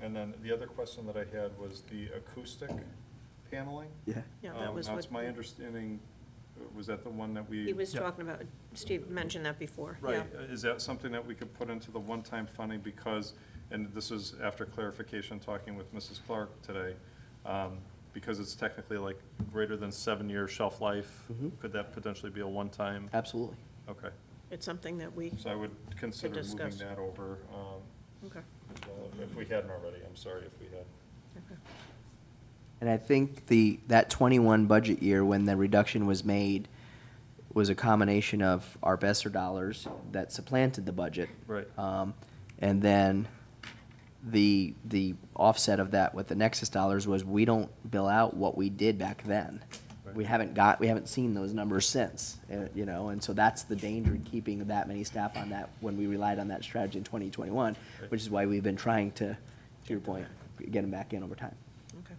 And then the other question that I had was the acoustic paneling. Yeah. Yeah, that was Now, what it's my understanding, was that the one that we? he was talking about. Steve mentioned that before. Right, Yeah. is that something that we could put into the one-time funding because, and this is after clarification, talking with Mrs. Clark today, because it's technically like greater than 7-year shelf life, could that potentially be a one-time? Absolutely. Okay, It's something that we, so I would consider moving discuss. that over, okay. if we hadn't already, I'm sorry if we had. Okay. And I think that 21 budget year, when the reduction was made, was a combination of our BESSER dollars that supplanted the budget. Right. And then the offset of that with the Nexus dollars was we don't bill out what we did back then. Right. We haven't seen those numbers since, you know, and so that's the danger in keeping that many staff on that when we relied on that strategy in 2021, Right. which is why we've been trying to your point, get them back in over time. Okay.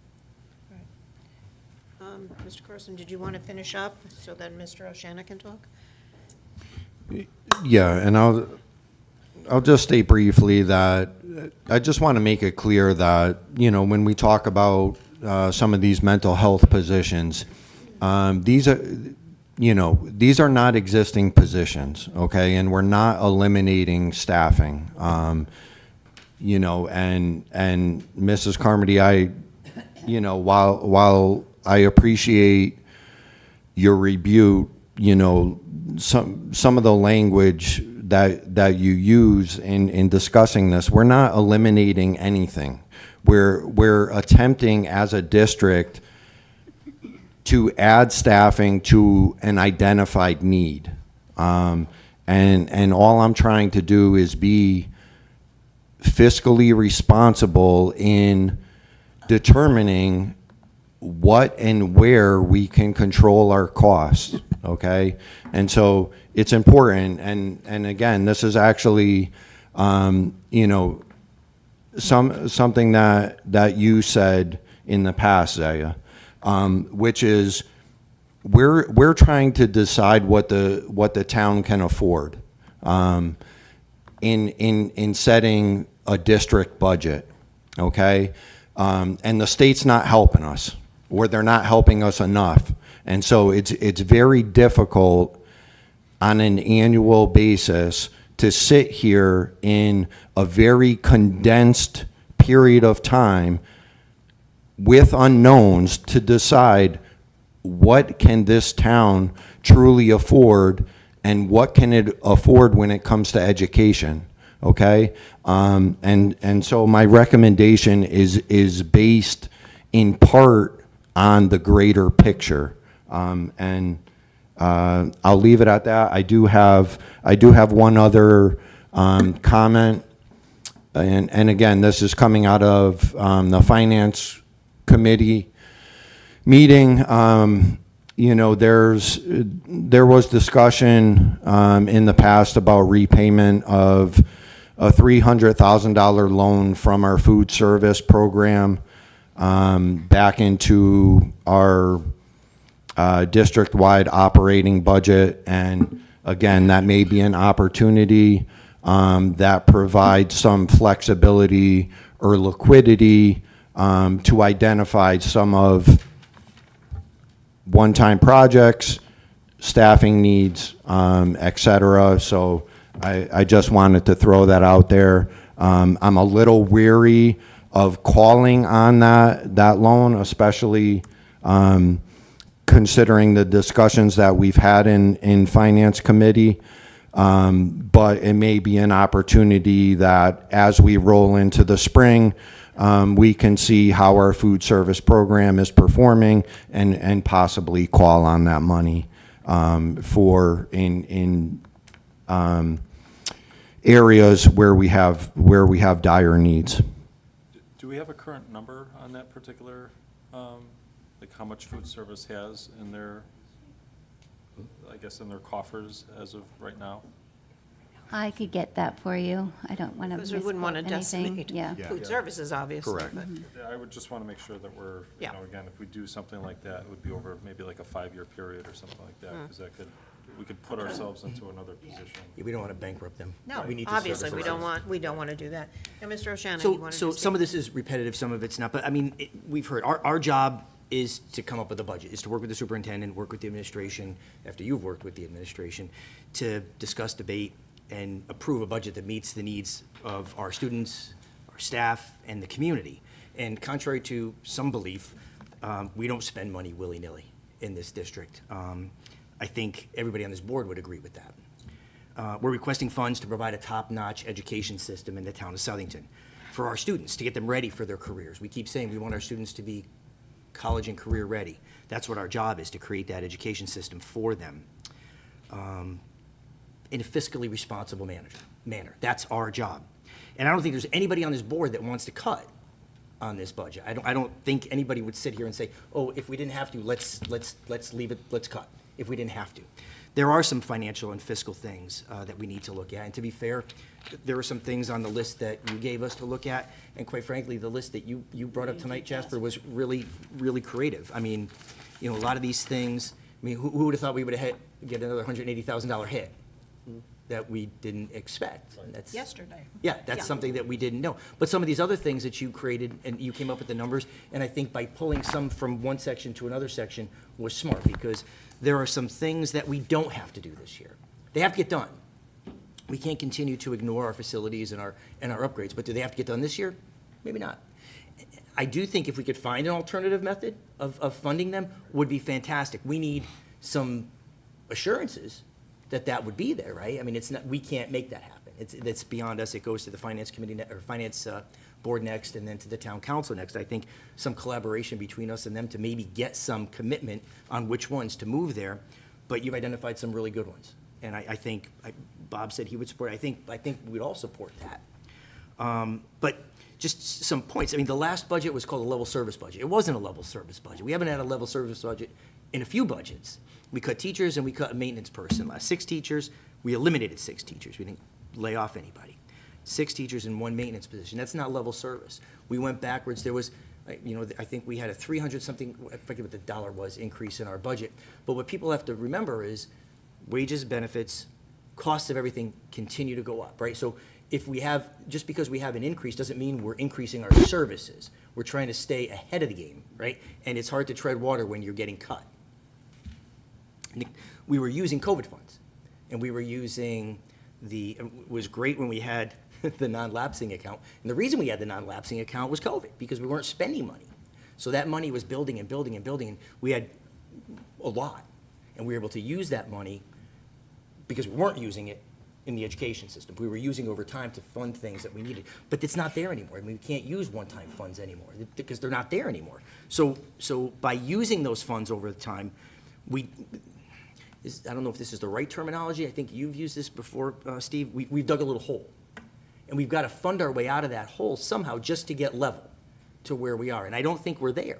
All right. Mr. Carson, did you want to finish up so that Mr. O'Shana can talk? Yeah, and I'll just state briefly that I just want to make it clear that, you know, when we talk about some of these mental health positions, these are not existing positions, okay? And we're not eliminating staffing. You know, and Mrs. Carmody, while I appreciate your rebuke, you know, some of the language that you use in discussing this, we're not eliminating anything. We're attempting as a district to add staffing to an identified need. And all I'm trying to do is be fiscally responsible in determining what and where we can control our costs, okay? And so it's important, and again, this is actually, you know, something that you said in the past, Zaya, which is we're trying to decide what the town can afford in setting a district budget, okay? And the state's not helping us, or they're not helping us enough. And so it's very difficult on an annual basis to sit here in a very condensed period of time with unknowns to decide what can this town truly afford and what can it afford when it comes to education, okay? And so my recommendation is based in part on the greater picture. And I'll leave it at that. I do have one other comment. And again, this is coming out of the Finance Committee meeting. You know, there was discussion in the past about repayment of a $300,000 loan from our food service program back into our district-wide operating budget. And again, that may be an opportunity that provides some flexibility or liquidity to identify some of one-time projects, staffing needs, et cetera. So I just wanted to throw that out there. I'm a little weary of calling on that loan, especially considering the discussions that we've had in Finance Committee. But it may be an opportunity that as we roll into the spring, we can see how our food service program is performing and possibly call on that money for in areas where we have dire needs. Do we have a current number on that particular, like how much food service has in their, I guess, in their coffers as of right now? I could get that for you. I don't want to Because we wouldn't want to misquote anything. decimate Yeah. food services, obviously. Correct. but- Yeah, I would just want to make sure that we're, Yeah. again, if we do something like that, it would be over maybe like a 5-year period or something like that, because we could put ourselves into another position. Yeah, we don't want to bankrupt them. No, We need to obviously, service we them. don't want to do that. Now, Mr. O'Shannon, you So, wanted so to some speak? of this is repetitive, some of it's not, but I mean, we've heard, our job is to come up with a budget, is to work with the superintendent, work with the administration, after you've worked with the administration, to discuss, debate, and approve a budget that meets the needs of our students, our staff, and the community. And contrary to some belief, we don't spend money willy-nilly in this district. I think everybody on this board would agree with that. We're requesting funds to provide a top-notch education system in the town of Southington for our students, to get them ready for their careers. We keep saying we want our students to be college and career ready. That's what our job is, to create that education system for them in a fiscally responsible manner. That's our job. And I don't think there's anybody on this board that wants to cut on this budget. I don't think anybody would sit here and say, oh, if we didn't have to, let's leave it, let's cut, if we didn't have to. There are some financial and fiscal things that we need to look at. And to be fair, there are some things on the list that you gave us to look at. And quite frankly, the list that you brought up tonight, Jasper, was really, really creative. I mean, you know, a lot of these things, I mean, who would have thought we would have get another $180,000 hit that we didn't expect? And that's, Yesterday. yeah, that's something that we didn't know. But some of these other things that you created, and you came up with the numbers, and I think by pulling some from one section to another section was smart, because there are some things that we don't have to do this year. They have to get done. We can't continue to ignore our facilities and our upgrades, but do they have to get done this year? Maybe not. I do think if we could find an alternative method of funding them, would be fantastic. We need some assurances that that would be there, right? I mean, it's not, we can't make that happen. It's beyond us. It goes to the finance committee, or finance board next, and then to the town council next. I think some collaboration between us and them to maybe get some commitment on which ones to move there, but you've identified some really good ones. And I think, Bob said he would support, I think we'd all support that. But just some points. I mean, the last budget was called a level service budget. It wasn't a level service budget. We haven't had a level service budget in a few budgets. We cut teachers and we cut a maintenance person. Last 6 teachers, we eliminated 6 teachers. We didn't lay off anybody. 6 teachers in 1 maintenance position. That's not level service. We went backwards. There was, you know, I think we had a 300-something, I forget what the dollar was, increase in our budget. But what people have to remember is wages, benefits, costs of everything continue to go up, right? So if we have, just because we have an increase doesn't mean we're increasing our services. We're trying to stay ahead of the game, right? And it's hard to tread water when you're getting cut. We were using COVID funds, and we were using it was great when we had the non-lapsing account. And the reason we had the non-lapsing account was COVID, because we weren't spending money. So that money was building and building and building, and we had a lot. And we were able to use that money because we weren't using it in the education system. We were using over time to fund things that we needed. But it's not there anymore. I mean, we can't use one-time funds anymore because they're not there anymore. So by using those funds over the time, I don't know if this is the right terminology. I think you've used this before, Steve. We've dug a little hole. And we've got to fund our way out of that hole somehow just to get level to where we are. And I don't think we're there.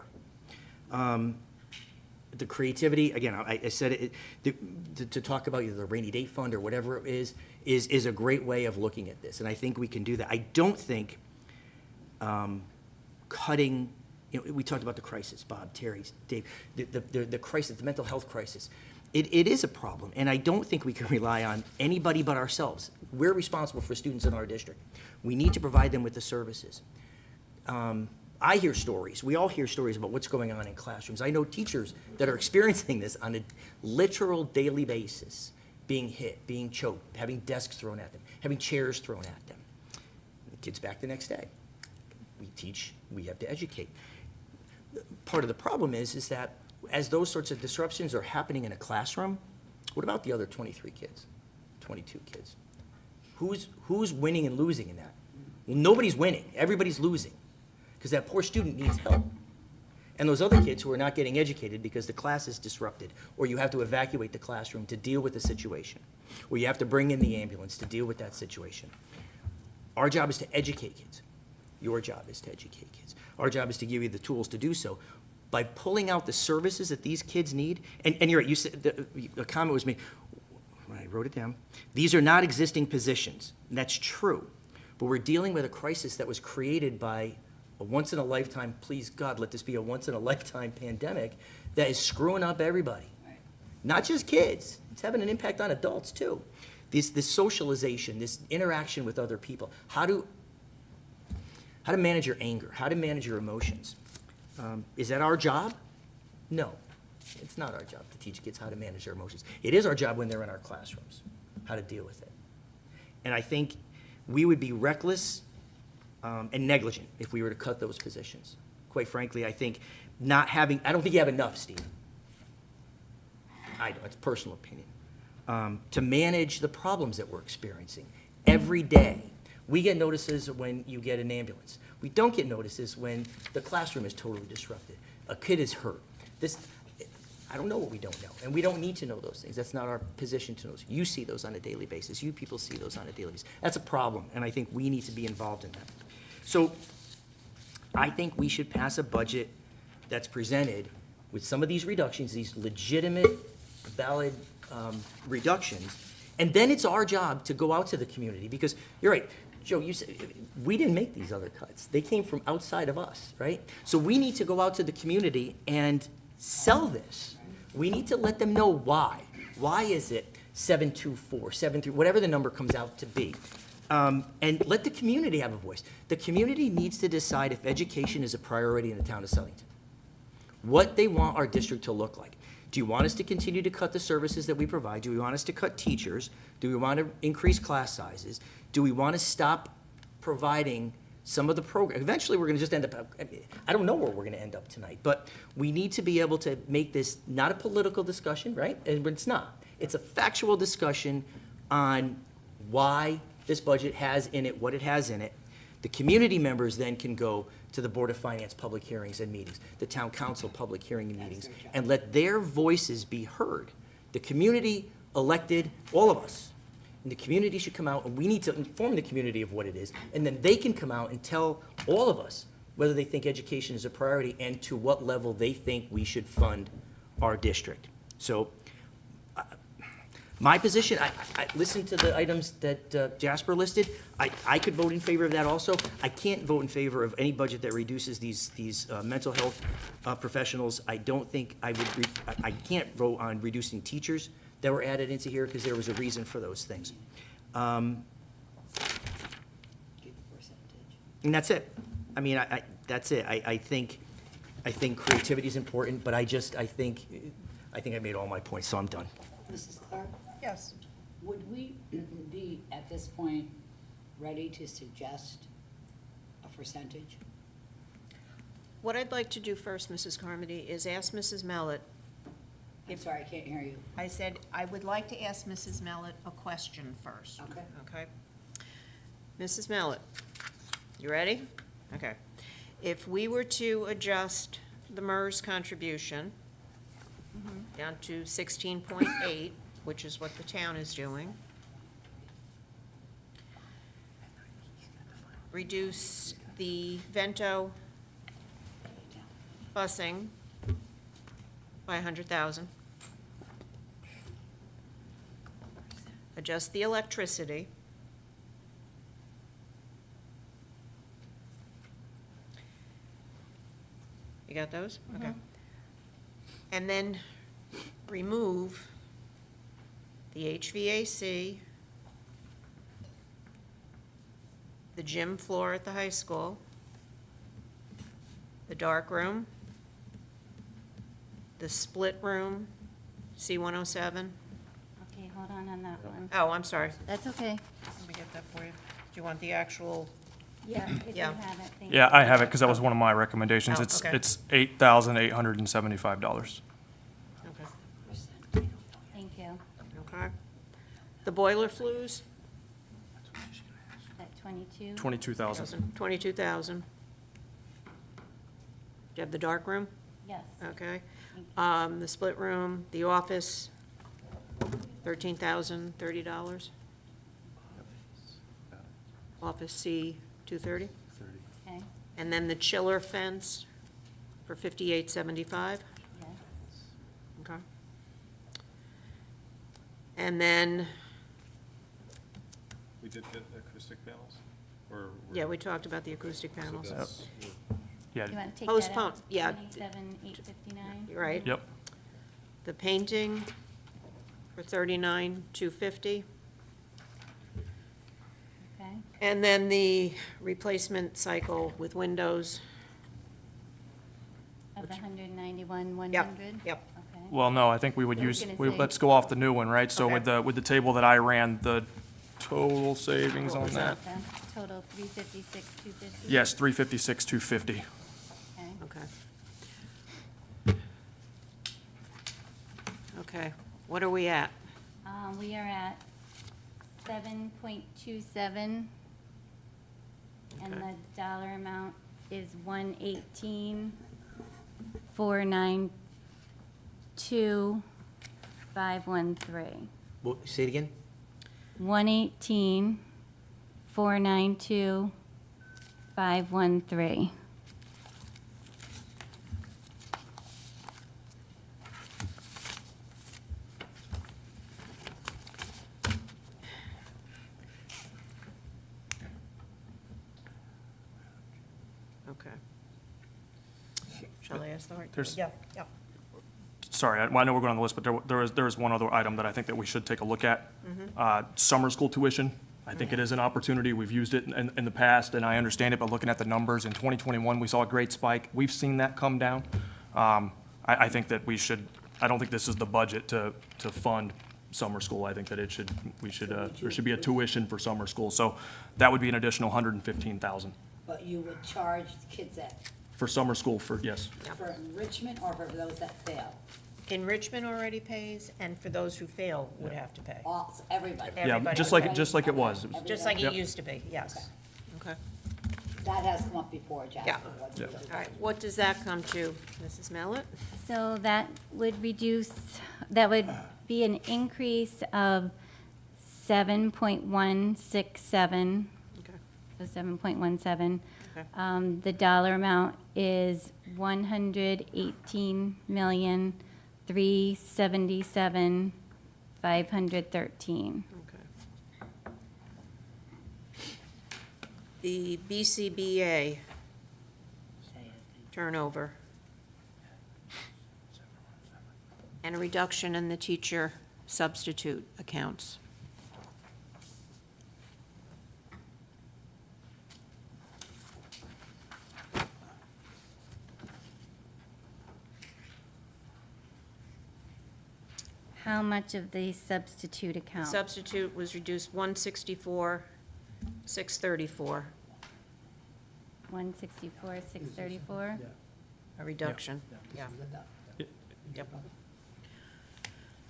The creativity, again, I said it, to talk about either the rainy day fund or whatever it is a great way of looking at this. And I think we can do that. I don't think cutting, we talked about the crisis, Bob, Terry, Dave, the crisis, the mental health crisis. It is a problem, and I don't think we can rely on anybody but ourselves. We're responsible for students in our district. We need to provide them with the services. I hear stories, we all hear stories about what's going on in classrooms. I know teachers that are experiencing this on a literal daily basis, being hit, being choked, having desks thrown at them, having chairs thrown at them. The kid's back the next day. We teach, we have to educate. Part of the problem is that as those sorts of disruptions are happening in a classroom, what about the other 23 kids, 22 kids? Who's winning and losing in that? Well, nobody's winning, everybody's losing, because that poor student needs help. And those other kids who are not getting educated because the class is disrupted, or you have to evacuate the classroom to deal with the situation, or you have to bring in the ambulance to deal with that situation. Our job is to educate kids. Your job is to educate kids. Our job is to give you the tools to do so. By pulling out the services that these kids need, and you're right, you said, a comment was made, I wrote it down, these are not existing positions. And that's true, but we're dealing with a crisis that was created by a once-in-a-lifetime, please God, let this be a once-in-a-lifetime pandemic that is screwing up everybody. Not just kids, it's having an impact on adults too. This socialization, this interaction with other people, how to manage your anger, how to manage your emotions. Is that our job? No, it's not our job to teach kids how to manage their emotions. It is our job when they're in our classrooms, how to deal with it. And I think we would be reckless and negligent if we were to cut those positions. Quite frankly, I think I don't think you have enough, Steve. I don't, it's personal opinion. To manage the problems that we're experiencing every day. We get notices when you get an ambulance. We don't get notices when the classroom is totally disrupted. A kid is hurt. I don't know what we don't know, and we don't need to know those things. That's not our position to know. You see those on a daily basis. You people see those on a daily basis. That's a problem, and I think we need to be involved in that. So I think we should pass a budget that's presented with some of these reductions, these legitimate, valid reductions, and then it's our job to go out to the community, because you're right, Joe, you said, we didn't make these other cuts. They came from outside of us, right? So we need to go out to the community and sell this. We need to let them know why. Why is it 724, 73, whatever the number comes out to be? And let the community have a voice. The community needs to decide if education is a priority in the town of Southington. What they want our district to look like. Do you want us to continue to cut the services that we provide? Do we want us to cut teachers? Do we want to increase class sizes? Do we want to stop providing some of the programs? Eventually, we're going to just end up, I don't know where we're going to end up tonight, but we need to be able to make this not a political discussion, right? And it's not. It's a factual discussion on why this budget has in it what it has in it. The community members then can go to the Board of Finance public hearings and meetings, the Town Council public hearing and meetings, and let their voices be heard. The community elected all of us, and the community should come out, and we need to inform the community of what it is, and then they can come out and tell all of us whether they think education is a priority and to what level they think we should fund our district. So my position, I listened to the items that Jasper listed. I could vote in favor of that also. I can't vote in favor of any budget that reduces these mental health professionals. I don't think I would, I can't vote on reducing teachers that were added into here because there was a reason for those things. And that's it. I mean, that's it. I think creativity is important, but I think I made all my points, so I'm done. Mrs. Clark, Yes. would we be, at this point, ready to suggest a percentage? What I'd like to do first, Mrs. Carmody, is ask Mrs. Mellett. I'm sorry, I can't hear you. I said I would like to ask Mrs. Mellett a question first. Okay. Okay? Mrs. Mellett, you ready? Okay. If we were to adjust the MERS contribution down to 16.8, which is what the town is doing, reduce the Vento busing by 100,000. Adjust the electricity. You got those? Okay. And then remove the HVAC, the gym floor at the high school, the dark room, the split room, C-107. Okay, hold on that one. Oh, I'm sorry. That's okay. Let me get that for you. Do you want the actual? Yeah, if you Yeah. have it, thank you. Yeah, I have it, because that was one of my recommendations. Oh, It's, okay. it's $8,875. Okay. Thank you. Okay. The boiler flues? At 22? 22,000. 22,000. Do you have the dark room? Yes. Okay. Thank you. The split room, the office, $13,030. Office C, 230. Okay, And then the chiller fence for 5875. yes. Okay. And then, We did get acoustic panels? Or? yeah, we talked about the acoustic panels. Yeah, You want to take that Postpone, out? yeah. 27,859? You're right. yep. The painting for 39,250. Okay, And then the replacement cycle with windows. of the 191, Yep, 100? yep. Okay. Well, no, I think we would I was use, gonna say- let's go off the new one, right? So with Okay. the table that I ran, the total savings What on was that? Okay, total 356, 250? Yes, 356, 250. Okay. Okay. Okay, what are we at? We are at 7.27, and Okay. the dollar amount is 118,492,513. Well, say it again? 118,492,513. Okay. Shall I ask the right? There's- Yeah, yeah. Sorry, I know we're going on the list, but there is one other item that I think that we should take a look at. Summer school tuition. I think it is an opportunity. We've used it in the past, and I understand it, but looking at the numbers, in 2021, we saw a great spike. We've seen that come down. I think that we should, I don't think this is the budget to fund summer school. I think that there should be a tuition for summer school. So that would be an additional 115,000 But you would charge the kids that, for summer school yes. for enrichment or for those that fail? Enrichment already pays, and for those who fail would have to pay. All, everybody? Yeah, Everybody. just like it was. It was- Just like it Yep. used to be, yes. Okay. That has come up before, Jasper. Yeah. wasn't Yeah. it? All right, what does that come to, Mrs. Mellett? So that would reduce, that would be an increase of 7.167, Okay. so 7.17. Okay. The dollar amount is 118,377,513. Okay. The BCBA turnover. And a reduction in the teacher substitute accounts. How much of the substitute account? Substitute was reduced 164, 634, 164, 634? a reduction, yeah. Yep.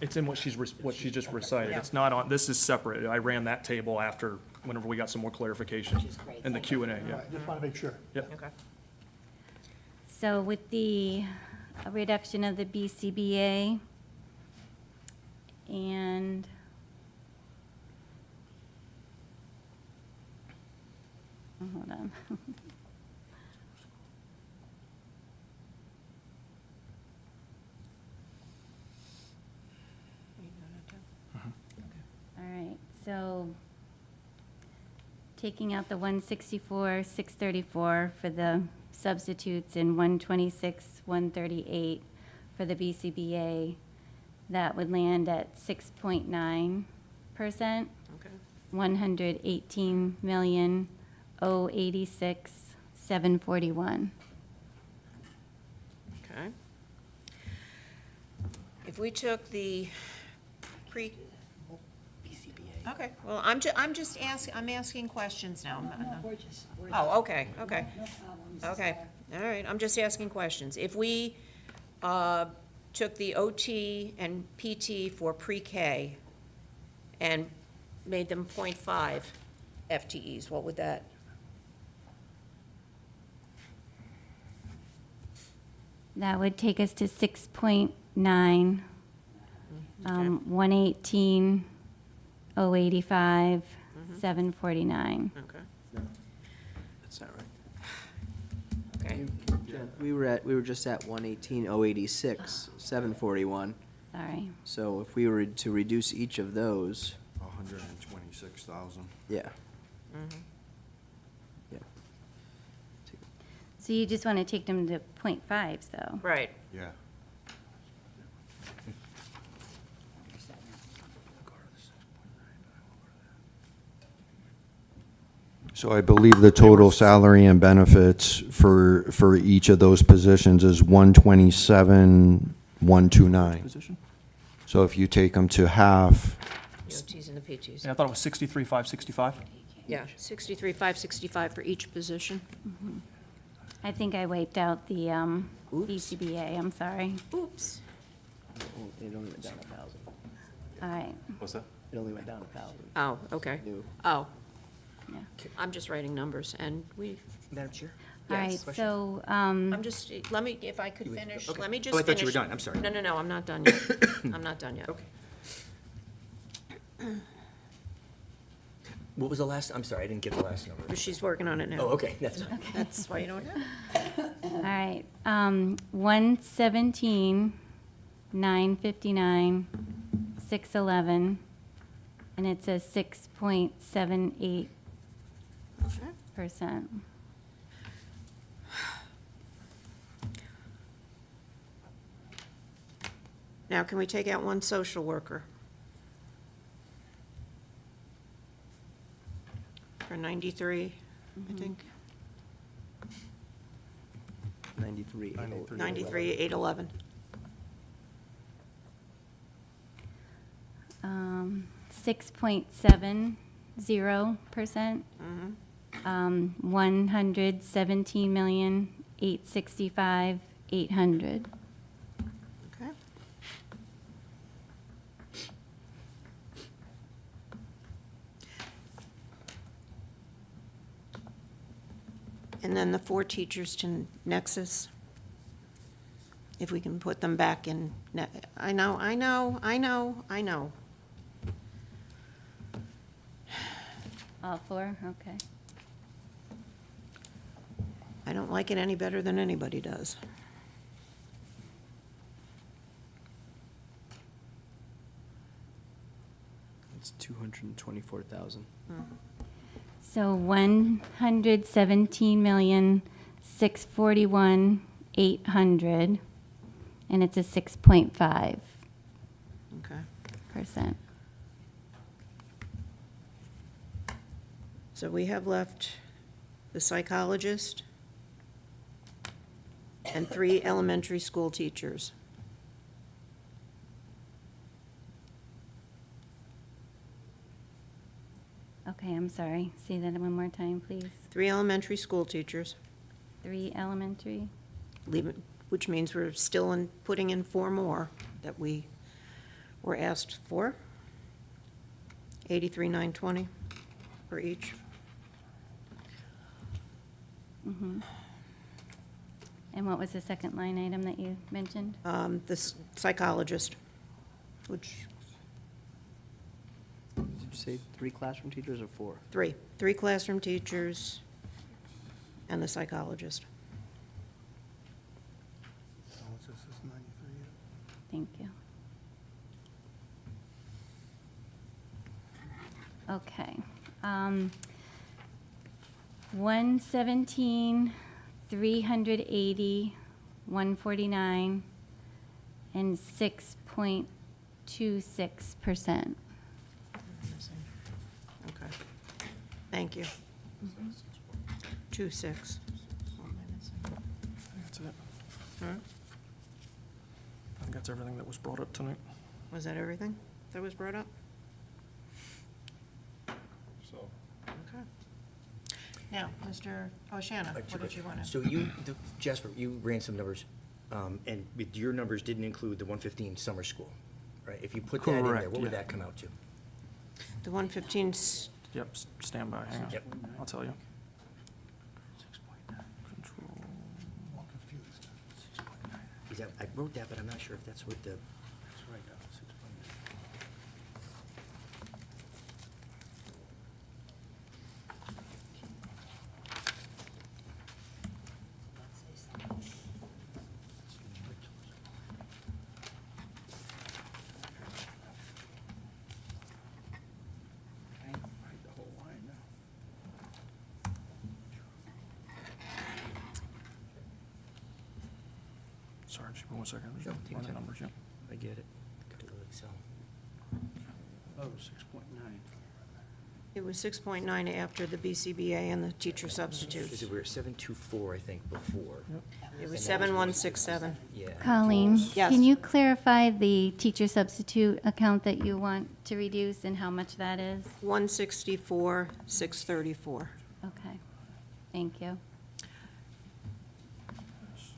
It's in what what she just recited. Yeah. It's not on, this is separate. I ran that table after, whenever we got some more clarification Which is great. in the Q and A, All yeah. right, just want to make sure. Yep. Okay. So with the reduction of the BCBA and hold on. All right, so taking out the 164, 634 for the substitutes and 126, 138 for the BCBA, that would land at 6.9%, Okay. 118,086,741. Okay. If we took the pre, okay, well, I'm just asking, I'm asking questions now. No, we're just. Oh, okay, okay. No problem, Okay, Sarah. all right, I'm just asking questions. If we took the OT and PT for pre-K and made them 0.5 FTEs, what would that? That would take us to 6.9, 118,085, 749. Okay, That's not right. okay, We were just at 118,086, 741. Sorry. So if we were to reduce each of those, 126,000. yeah. Yeah. So you just want to take them to 0.5s, though? right. Yeah. So I believe the total salary and benefits for each of those positions is 127,129. Position? So if you take them to half, The OTs and the PTs. Yeah, I thought it was 63, 565. Yeah, 63, 565 for each position. I think I wiped out the BCBA, I'm sorry. Oops. It only went down 1,000. All right, What's that? It only went down 1,000. Oh, okay. New. Oh, yeah. I'm just writing numbers, and we, Madam Chair? All right, Yes. so, I'm just, let me, if I could finish, okay. let me just Oh, I finish. thought you were done. I'm sorry. No, no, no, I'm not done yet. I'm not done yet. Okay. What was the last, I'm sorry, I didn't get the last number. But she's working on it now. Oh, okay, that's, That's why you don't have. all right, 117, 959, 611, and it says 6.78%. Now, can we take out one social worker? For 93, I think, 93. 93, 811. 6.70%. 117,865,800. Okay. And then the 4 teachers to Nexus, if we can put them back in, I know. All 4, okay. I don't like it any better than anybody does. It's 224,000. So 117,641,800, and it's a 6.5%. Okay. So we have left the psychologist and 3 elementary school teachers. Okay, I'm sorry. Say that one more time, please. 3 elementary school teachers, 3 elementary. which means we're still putting in 4 more that we were asked for. 83,920 for each. And what was the second line item that you mentioned? The psychologist, which, Did you say 3 classroom teachers or 4? 3 classroom teachers and the psychologist. Thank you. Okay. 117, 380, 149, and 6.26%. Okay. Thank you. 2.6. That's it. I think that's everything that was brought up tonight. Was that everything that was brought up? So, Okay. Now, Mr. Oshana, what did you want to? So Jasper, you ran some numbers, and with your numbers didn't include the 115 summer school, right? If you put that in there, Correct, what would yeah. that come out to? The 115's, Yep, stand by, hang on. Yep. I'll tell you. Is that, I wrote that, but I'm not sure if that's what the, Sorry, just give me 1 second. There's No, take your running time. numbers, yep. I get it. Got a little Excel. Oh, 6.9. it was 6.9 after the BCBA and the teacher Because substitutes. we were at 724, I think, before. It was 7,167. Yeah. Colleen? Yes. Can you clarify the teacher substitute account that you want to reduce and how much that is? 164, 634. Okay, thank you.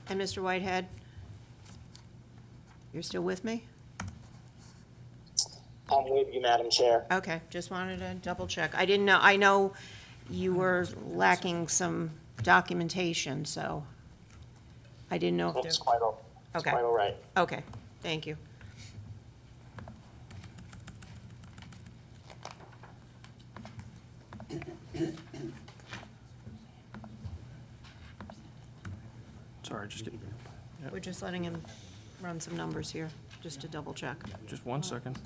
And Mr. Whitehead? You're still with me? I'm with you, Madam Chair. Okay, just wanted to double check. I didn't know, I know you were lacking some documentation, so I didn't know if It's there, quite all, it's Okay. quite all right. okay, thank you. Sorry, just get, We're just letting him run some numbers here, just to double check. just 1 second.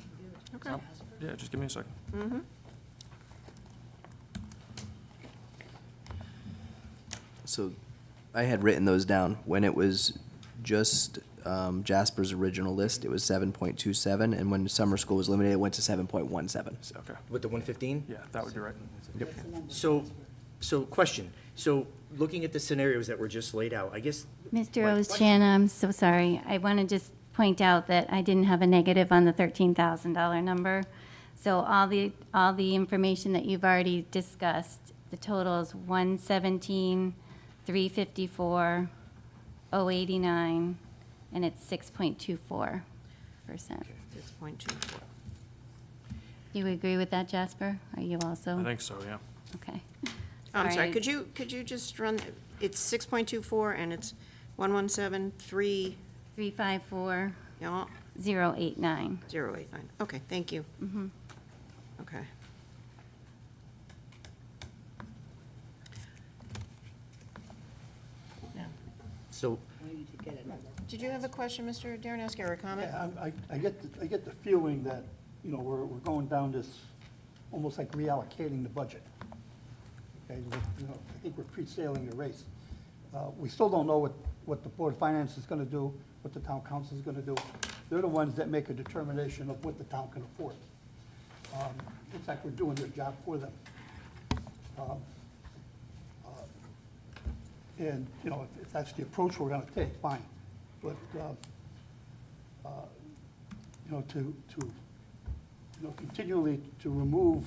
Okay. Yeah, just give me a second. So I had written those down. When it was just Jasper's original list, it was 7.27, and when summer school was limited, it went to 7.17. So Okay, With the 115? yeah, that would be right. So question, so looking at the scenarios that were just laid out, I guess. Mr. my Oshana, I'm so sorry. I want to just point out that I didn't have a negative on the $13,000 number. So all the information that you've already discussed, the total is 117, 354, 089, and it's 6.24%. 6.24. Do you agree with that, Jasper? Are you also? I think so, yeah. Okay. I'm sorry, Sorry. could you just run, it's 6.24 and it's 117.3, 354, yeah, 089. 089. Okay, thank you. Okay. Now, So, did you have a question, Mr. Darrenowski, or a comment? Yeah, I get the feeling that, you know, we're going down this, almost like reallocating the budget. Okay, you know, I think we're pre-sailing the race. We still don't know what the Board of Finance is gonna do, what the town council is gonna do. They're the ones that make a determination of what the town can afford. It's like we're doing their job for them. And, you know, if that's the approach we're gonna take, fine. But, you know, to continually to remove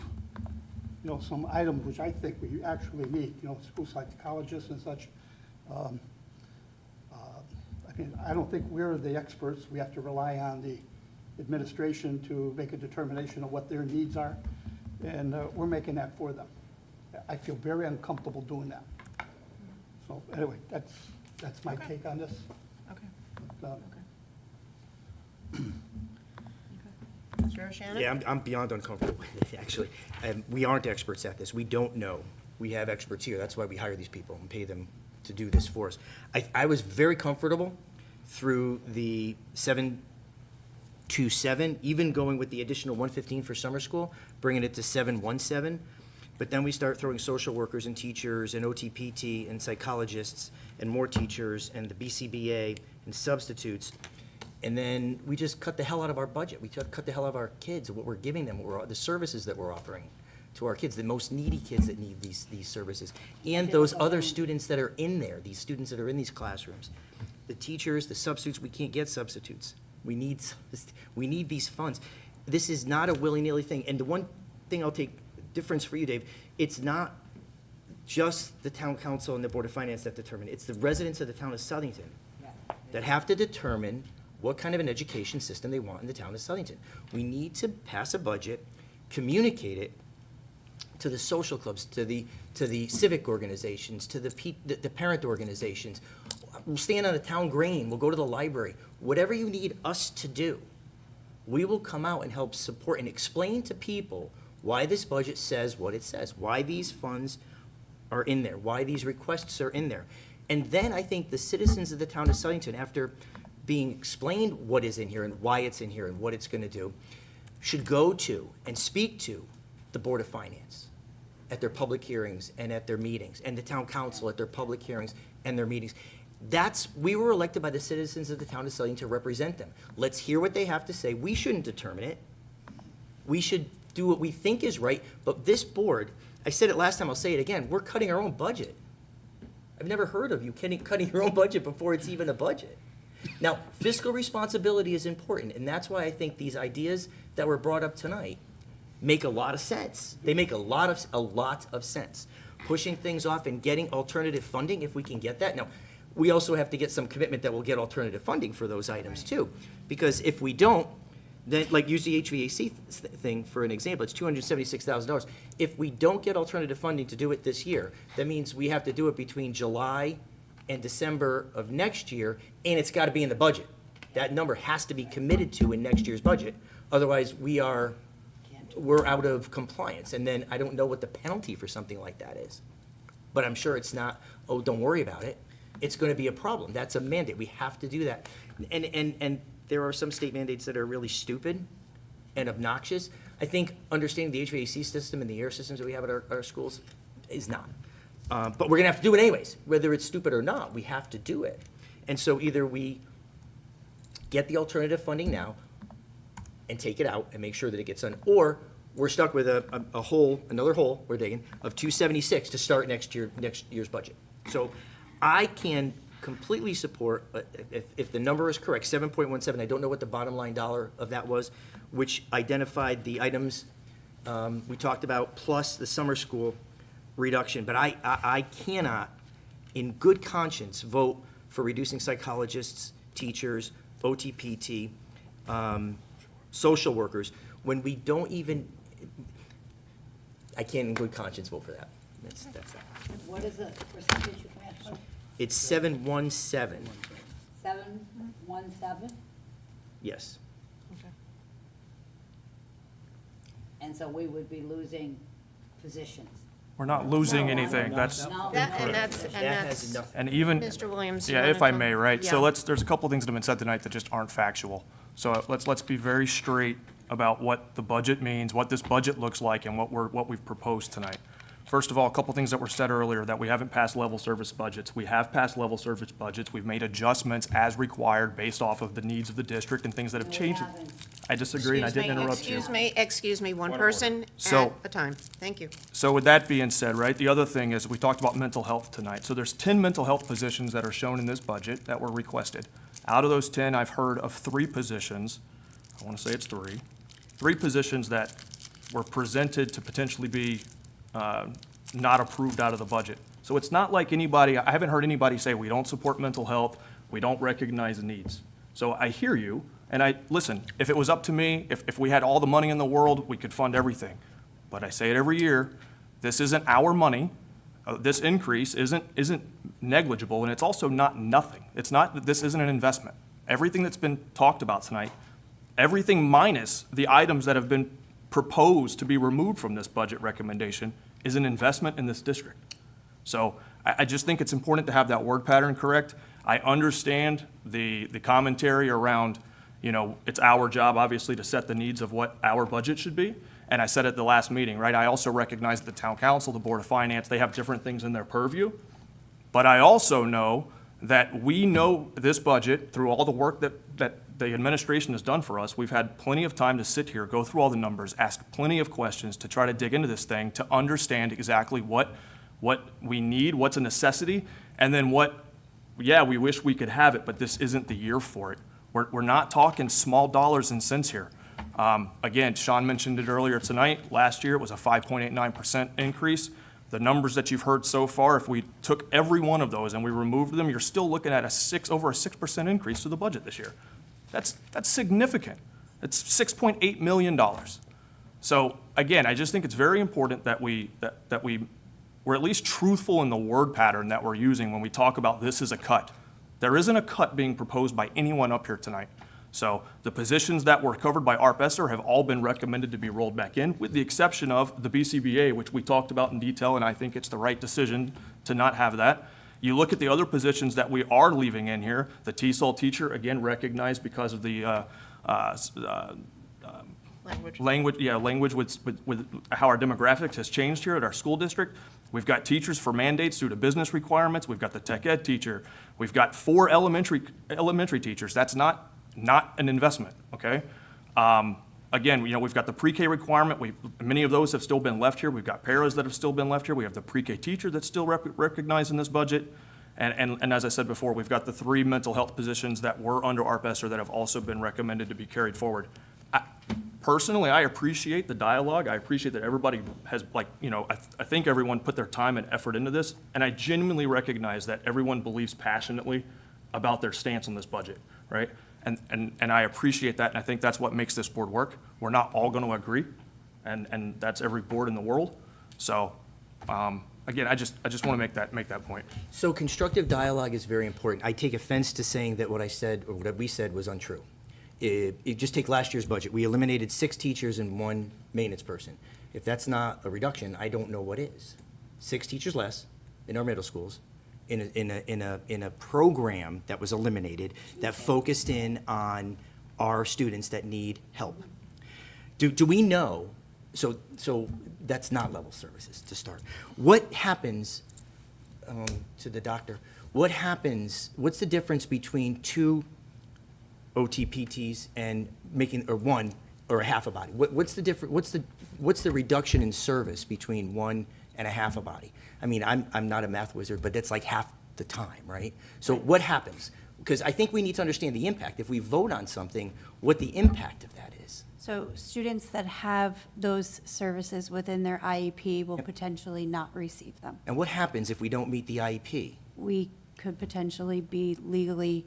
some items which I think we actually need, school psychologists and such. I mean, I don't think we're the experts. We have to rely on the administration to make a determination of what their needs are, and we're making that for them. I feel very uncomfortable doing that. So anyway, that's my take on this. Okay. But, Mr. O'Shannon? Yeah, I'm beyond uncomfortable with it, actually. We aren't experts at this. We don't know. We have experts here. That's why we hire these people and pay them to do this for us. I was very comfortable through the 727, even going with the additional 115 for summer school, bringing it to 717. But then we start throwing social workers and teachers and OTPT and psychologists and more teachers and the BCBA and substitutes. And then we just cut the hell out of our budget. We cut the hell out of our kids, what we're giving them, the services that we're offering to our kids, the most needy kids that need these services. And those other students that are in there, these students that are in these classrooms. The teachers, the substitutes, we can't get substitutes. We need these funds. This is not a willy-nilly thing. And the one thing I'll take difference for you, Dave, it's not just the town council and the Board of Finance that determine it. It's the residents of the town of Southington that have to determine what kind of an education system they want in the town of Southington. We need to pass a budget, communicate it to the social clubs, to the civic organizations, to the parent organizations. We'll stand on the town green, we'll go to the library. Whatever you need us to do, we will come out and help support and explain to people why this budget says what it says, why these funds are in there, why these requests are in there. And then I think the citizens of the town of Southington, after being explained what is in here and why it's in here and what it's going to do, should go to and speak to the Board of Finance at their public hearings and at their meetings, and the town council at their public hearings and their meetings. We were elected by the citizens of the town of Southington to represent them. Let's hear what they have to say. We shouldn't determine it. We should do what we think is right, but this board, I said it last time, I'll say it again, we're cutting our own budget. I've never heard of you cutting your own budget before it's even a budget. Now, fiscal responsibility is important, and that's why I think these ideas that were brought up tonight make a lot of sense. They make a lot of sense. Pushing things off and getting alternative funding, if we can get that. Now, we also have to get some commitment that we'll get alternative funding for those items too. Because if we don't, then, like, use the HVAC thing for an example, it's $276,000. If we don't get alternative funding to do it this year, that means we have to do it between July and December of next year, and it's got to be in the budget. That number has to be committed to in next year's budget. Otherwise, we're out of compliance. And then I don't know what the penalty for something like that is. But I'm sure it's not, oh, don't worry about it. It's going to be a problem. That's a mandate. We have to do that. And there are some state mandates that are really stupid and obnoxious. I think understanding the HVAC system and the air systems that we have at our schools is not. But we're going to have to do it anyways. Whether it's stupid or not, we have to do it. And so either we get the alternative funding now and take it out and make sure that it gets done, or we're stuck with another hole we're digging of 276 to start next year's budget. So I can completely support, if the number is correct, 7.17, I don't know what the bottom line dollar of that was, which identified the items we talked about, plus the summer school reduction. But I cannot, in good conscience, vote for reducing psychologists, teachers, OTPT, social workers, when we don't even, I can't in good conscience vote for that. That's that. What is the percentage you can ask for? It's 717, 717? yes. And so we would be losing positions. We're not losing anything, that's, No, And no. that's, That has nothing. and even. Mr. Williams, you Yeah, wanna if I come- may, right? So Yeah. there's a couple things that have been said tonight that just aren't factual. So let's be very straight about what the budget means, what this budget looks like, and what we've proposed tonight. First of all, a couple things that were said earlier, that we haven't passed level service budgets. We have passed level service budgets. We've made adjustments as required based off of the needs of the district and things that have No, we changed. haven't. I disagree, and I didn't interrupt you. Excuse me, one person So- at a time. Thank you. So with that being said, right, the other thing is, we talked about mental health tonight. So there's 10 mental health positions that are shown in this budget that were requested. Out of those 10, I've heard of 3 positions, I want to say it's 3 positions that were presented to potentially be not approved out of the budget. So it's not like anybody, I haven't heard anybody say, we don't support mental health, we don't recognize the needs. So I hear you, and listen, if it was up to me, if we had all the money in the world, we could fund everything. But I say it every year, this isn't our money. This increase isn't negligible, and it's also not nothing. It's not, this isn't an investment. Everything that's been talked about tonight, everything minus the items that have been proposed to be removed from this budget recommendation, is an investment in this district. So I just think it's important to have that word pattern correct. I understand the commentary around, it's our job, obviously, to set the needs of what our budget should be. And I said at the last meeting, right, I also recognize the town council, the Board of Finance, they have different things in their purview. But I also know that we know this budget through all the work that the administration has done for us. We've had plenty of time to sit here, go through all the numbers, ask plenty of questions to try to dig into this thing, to understand exactly what we need, what's a necessity, and then we wish we could have it, but this isn't the year for it. We're not talking small dollars and cents here. Again, Sean mentioned it earlier tonight. Last year, it was a 5.89% increase. The numbers that you've heard so far, if we took every one of those and we removed them, you're still looking at over a 6% increase to the budget this year. That's significant. It's $6.8 million. So again, I just think it's very important that we're at least truthful in the word pattern that we're using when we talk about this is a cut. There isn't a cut being proposed by anyone up here tonight. So the positions that were covered by ARP-ESSER have all been recommended to be rolled back in, with the exception of the BCBA, which we talked about in detail, and I think it's the right decision to not have that. You look at the other positions that we are leaving in here, the TESOL teacher, again, recognized because of the language with how our demographics has changed here at our school district. We've got teachers for mandates due to business requirements. We've got the tech ed teacher. We've got 4 elementary teachers. That's not an investment, okay? Again, we've got the pre-K requirement. Many of those have still been left here. We've got paras that have still been left here. We have the pre-K teacher that's still recognized in this budget. And as I said before, we've got the 3 mental health positions that were under ARP-ESSER that have also been recommended to be carried forward. Personally, I appreciate the dialogue. I appreciate that everybody has, I think everyone put their time and effort into this. And I genuinely recognize that everyone believes passionately about their stance on this budget, right? And I appreciate that, and I think that's what makes this board work. We're not all going to agree, and that's every board in the world. So, again, I just want to make that point. So constructive dialogue is very important. I take offense to saying that what I said, or what we said, was untrue. Just take last year's budget. We eliminated 6 teachers and 1 maintenance person. If that's not a reduction, I don't know what is. 6 teachers less in our middle schools, in a program that was eliminated that focused in on our students that need help. Do we know? So that's not level services to start. What happens to the doctor? What happens? What's the difference between 2 OTPTs and making, or 1 or a half a body? What's the difference? What's the reduction in service between 1 and a half a body? I mean, I'm not a math wizard, but that's like half the time, right? So what happens? Because I think we need to understand the impact. If we vote on something, what the impact of that is. So students that have those services within their IEP will potentially not receive them. And what happens if we don't meet the IEP? We could potentially be legally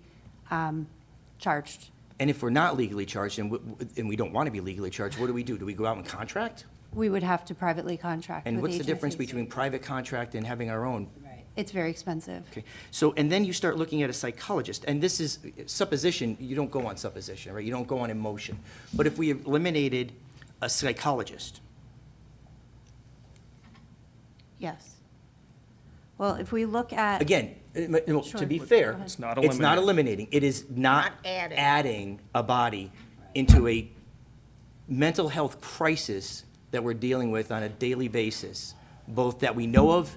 charged. And if we're not legally charged and we don't want to be legally charged, what do? Do we go out and contract? We would have to privately contract with And what's the difference agencies. between private contract and having our own? It's very expensive. Okay, so, and then you start looking at a psychologist, and this is supposition, you don't go on supposition, right? You don't go on emotion. But if we eliminated a psychologist, Yes. Well, if we look at. again, to Sure. be fair, Go ahead. It's not it's not eliminating. eliminating. It is not adding. adding a body into a mental health crisis that we're dealing with on a daily basis, both that we know of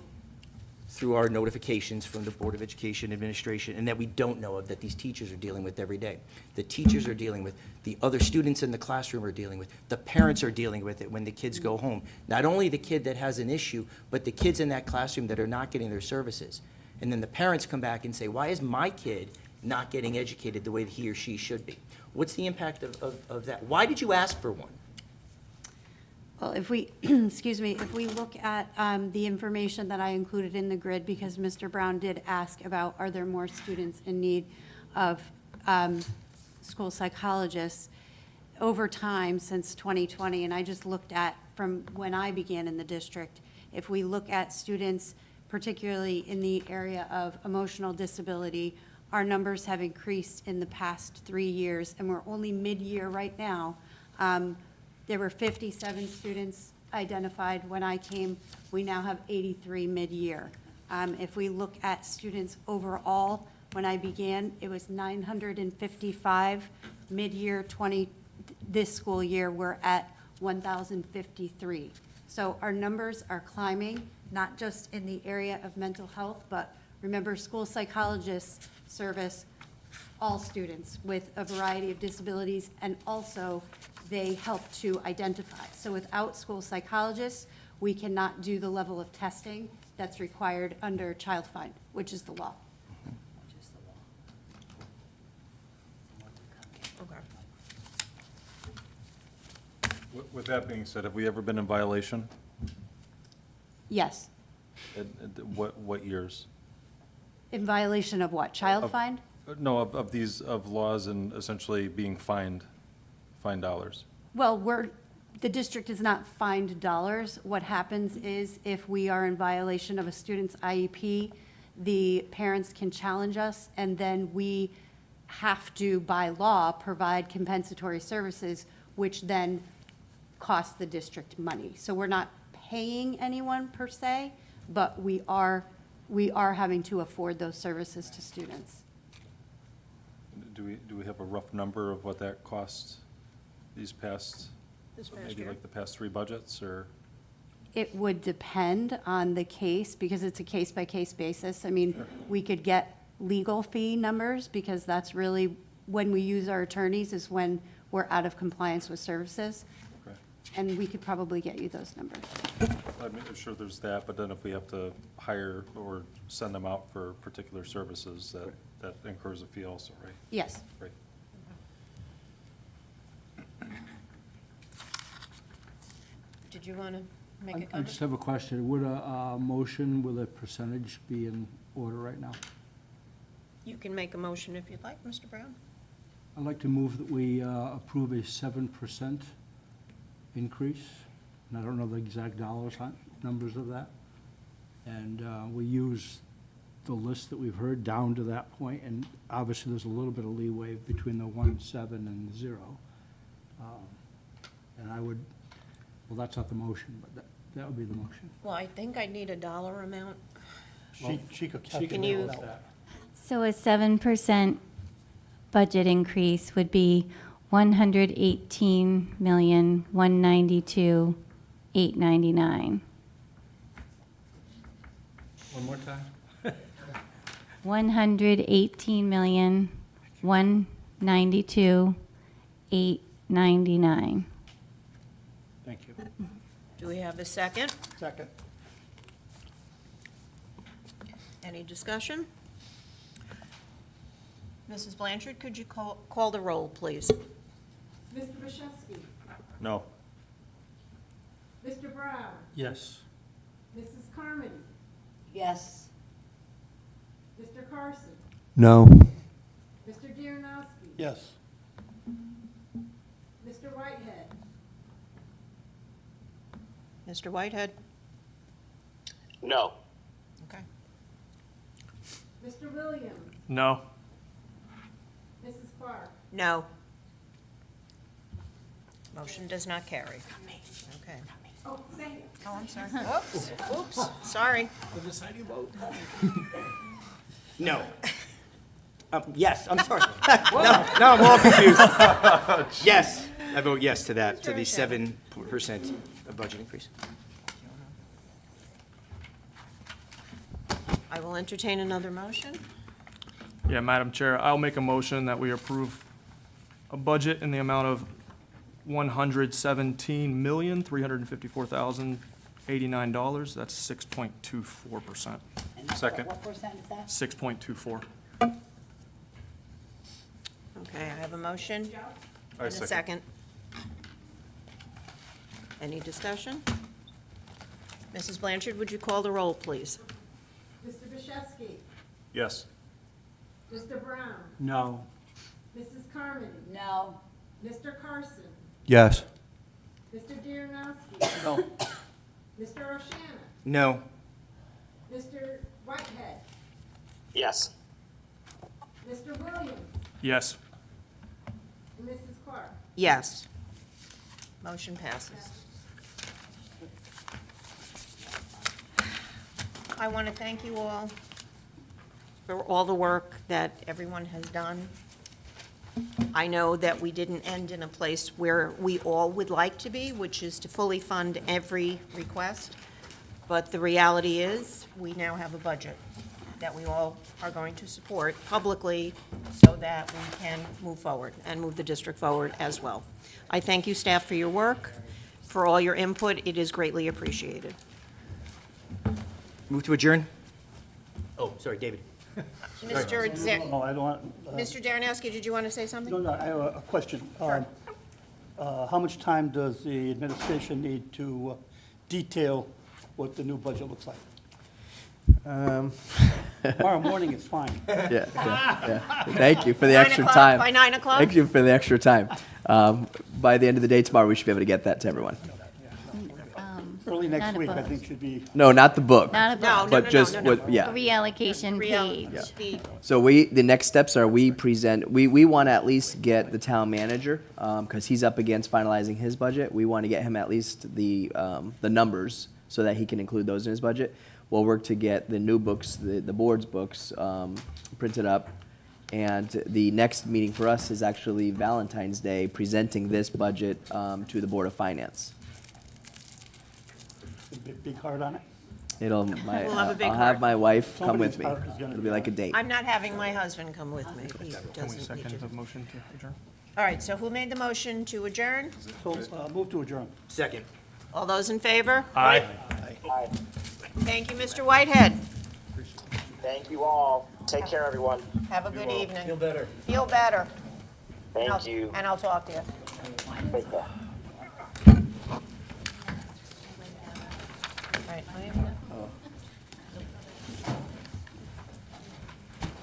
through our notifications from the Board of Education Administration, and that we don't know of that these teachers are dealing with every day. The teachers are dealing with, the other students in the classroom are dealing with, the parents are dealing with it when the kids go home. Not only the kid that has an issue, but the kids in that classroom that are not getting their services. And then the parents come back and say, why is my kid not getting educated the way that he or she should be? What's the impact of that? Why did you ask for one? Well, if we, excuse me, if we look at the information that I included in the grid, because Mr. Brown did ask about, are there more students in need of school psychologists over time since 2020, and I just looked at from when I began in the district, if we look at students, particularly in the area of emotional disability, our numbers have increased in the past 3 years, and we're only mid-year right now. There were 57 students identified when I came. We now have 83 mid-year. If we look at students overall, when I began, it was 955. Mid-year this school year, we're at 1,053. So our numbers are climbing, not just in the area of mental health, but remember, school psychologists service all students with a variety of disabilities, and also they help to identify. So without school psychologists, we cannot do the level of testing that's required under Child Find, which is the law. Okay. With that being said, have we ever been in violation? Yes. What years? In violation of what? Child Find? No, of these, of laws and essentially being fined dollars. Well, the district is not fined dollars. What happens is if we are in violation of a student's IEP, the parents can challenge us, and then we have to, by law, provide compensatory services, which then costs the district money. So we're not paying anyone per se, but we are having to afford those services to students. Do we have a rough number of what that costs these past, This past maybe year? like the past 3 budgets, or? It would depend on the case, because it's a case-by-case basis. I mean, we could get legal fee numbers, because that's really, when we use our attorneys is when we're out of compliance with services, Okay. and we could probably get you those numbers. I mean, I'm sure there's that, but then if we have to hire or send them out for particular services, that incurs a fee also, right? Yes. Right. Did you want to make a I comment? just have a question. Would a motion with a percentage be in order right now? You can make a motion if you'd like, Mr. Brown. I'd like to move that we approve a 7% increase, and I don't know the exact numbers of that. And we use the list that we've heard down to that point, and obviously there's a little bit of leeway between the 1.7 and 0. And I would, well, that's not the motion, but that would be the motion. Well, I think I need a dollar amount. She could Can calculate you- it out. So a 7% budget increase would be 118,192,899. One more time? 118,192,899. Thank you. Do we have a second? Second. Any discussion? Mrs. Blanchard, could you call the roll, please? Mr. Bashewski, No. Mr. Brown, Yes. Mrs. Carmody, Yes. Mr. Carson, No. Mr. Darrenowski. Yes. Mr. Whitehead, Mr. Whitehead? No. Okay. Mr. Williams, No. Mrs. Clark. No. Motion does not carry. Okay. Oh, say it. Oh, I'm sorry. Oops, sorry. No. Yes, I'm sorry. No, I'm all confused. Yes, I vote yes to that, to the 7% budget increase. I will entertain another motion. Yeah, Madam Chair, I'll make a motion that we approve a budget in the amount of $117,354,089. That's 6.24%. Second. What percent is that? 6.24. Okay, I have a motion I and a second. Any discussion? Mrs. Blanchard, would you call the roll, please? Mr. Bishewski, Yes. Mr. Brown, No. Mrs. Carmody, No. Mr. Carson, Yes. Mr. Darrenowski. No. Mr. O'Shannon, No. Mr. Whitehead, Yes. Mr. Williams, Yes. and Mrs. Clark. Yes. Motion passes. I want to thank you all for all the work that everyone has done. I know that we didn't end in a place where we all would like to be, which is to fully fund every request. But the reality is, we now have a budget that we all are going to support publicly so that we can move forward and move the district forward as well. I thank you, staff, for your work, for all your input. It is greatly appreciated. Move to adjourn? Oh, sorry, David. Mr. No, I don't want, Mr. Darrenowski, did you want to say something? no, I have a question. How much time does the administration need to detail what the new budget looks like? Tomorrow morning is fine. Yeah, yeah. Thank you for the 9 extra o'clock? time. By 9 o'clock? Thank you for the extra time. By the end of the day tomorrow, we should be able to get that to everyone. Early next Not a week, I book. think should be, No, not the book. Not a No, book. But just no. what, yeah. Reallocation Real- page. the- So the next steps are we want to at least get the town manager, because he's up against finalizing his budget. We want to get him at least the numbers so that he can include those in his budget. We'll work to get the new books, the board's books, printed up. And the next meeting for us is actually Valentine's Day, presenting this budget to the Board of Finance. a big heart on it. I'll have a big have heart. my wife come with Somebody's me. heart is gonna It'll be be like a on it. date. I'm not having my husband come with me. He Can we doesn't need second to. the motion to adjourn? All right, so who made the motion to adjourn? So, move to adjourn. Second. All those in favor? Aye. Hi. Thank you, Mr. Whitehead. Thank you all. Take care, everyone. Have a good evening. Feel better. Feel better. Thank you. And I'll talk to you. Take care. All right, I am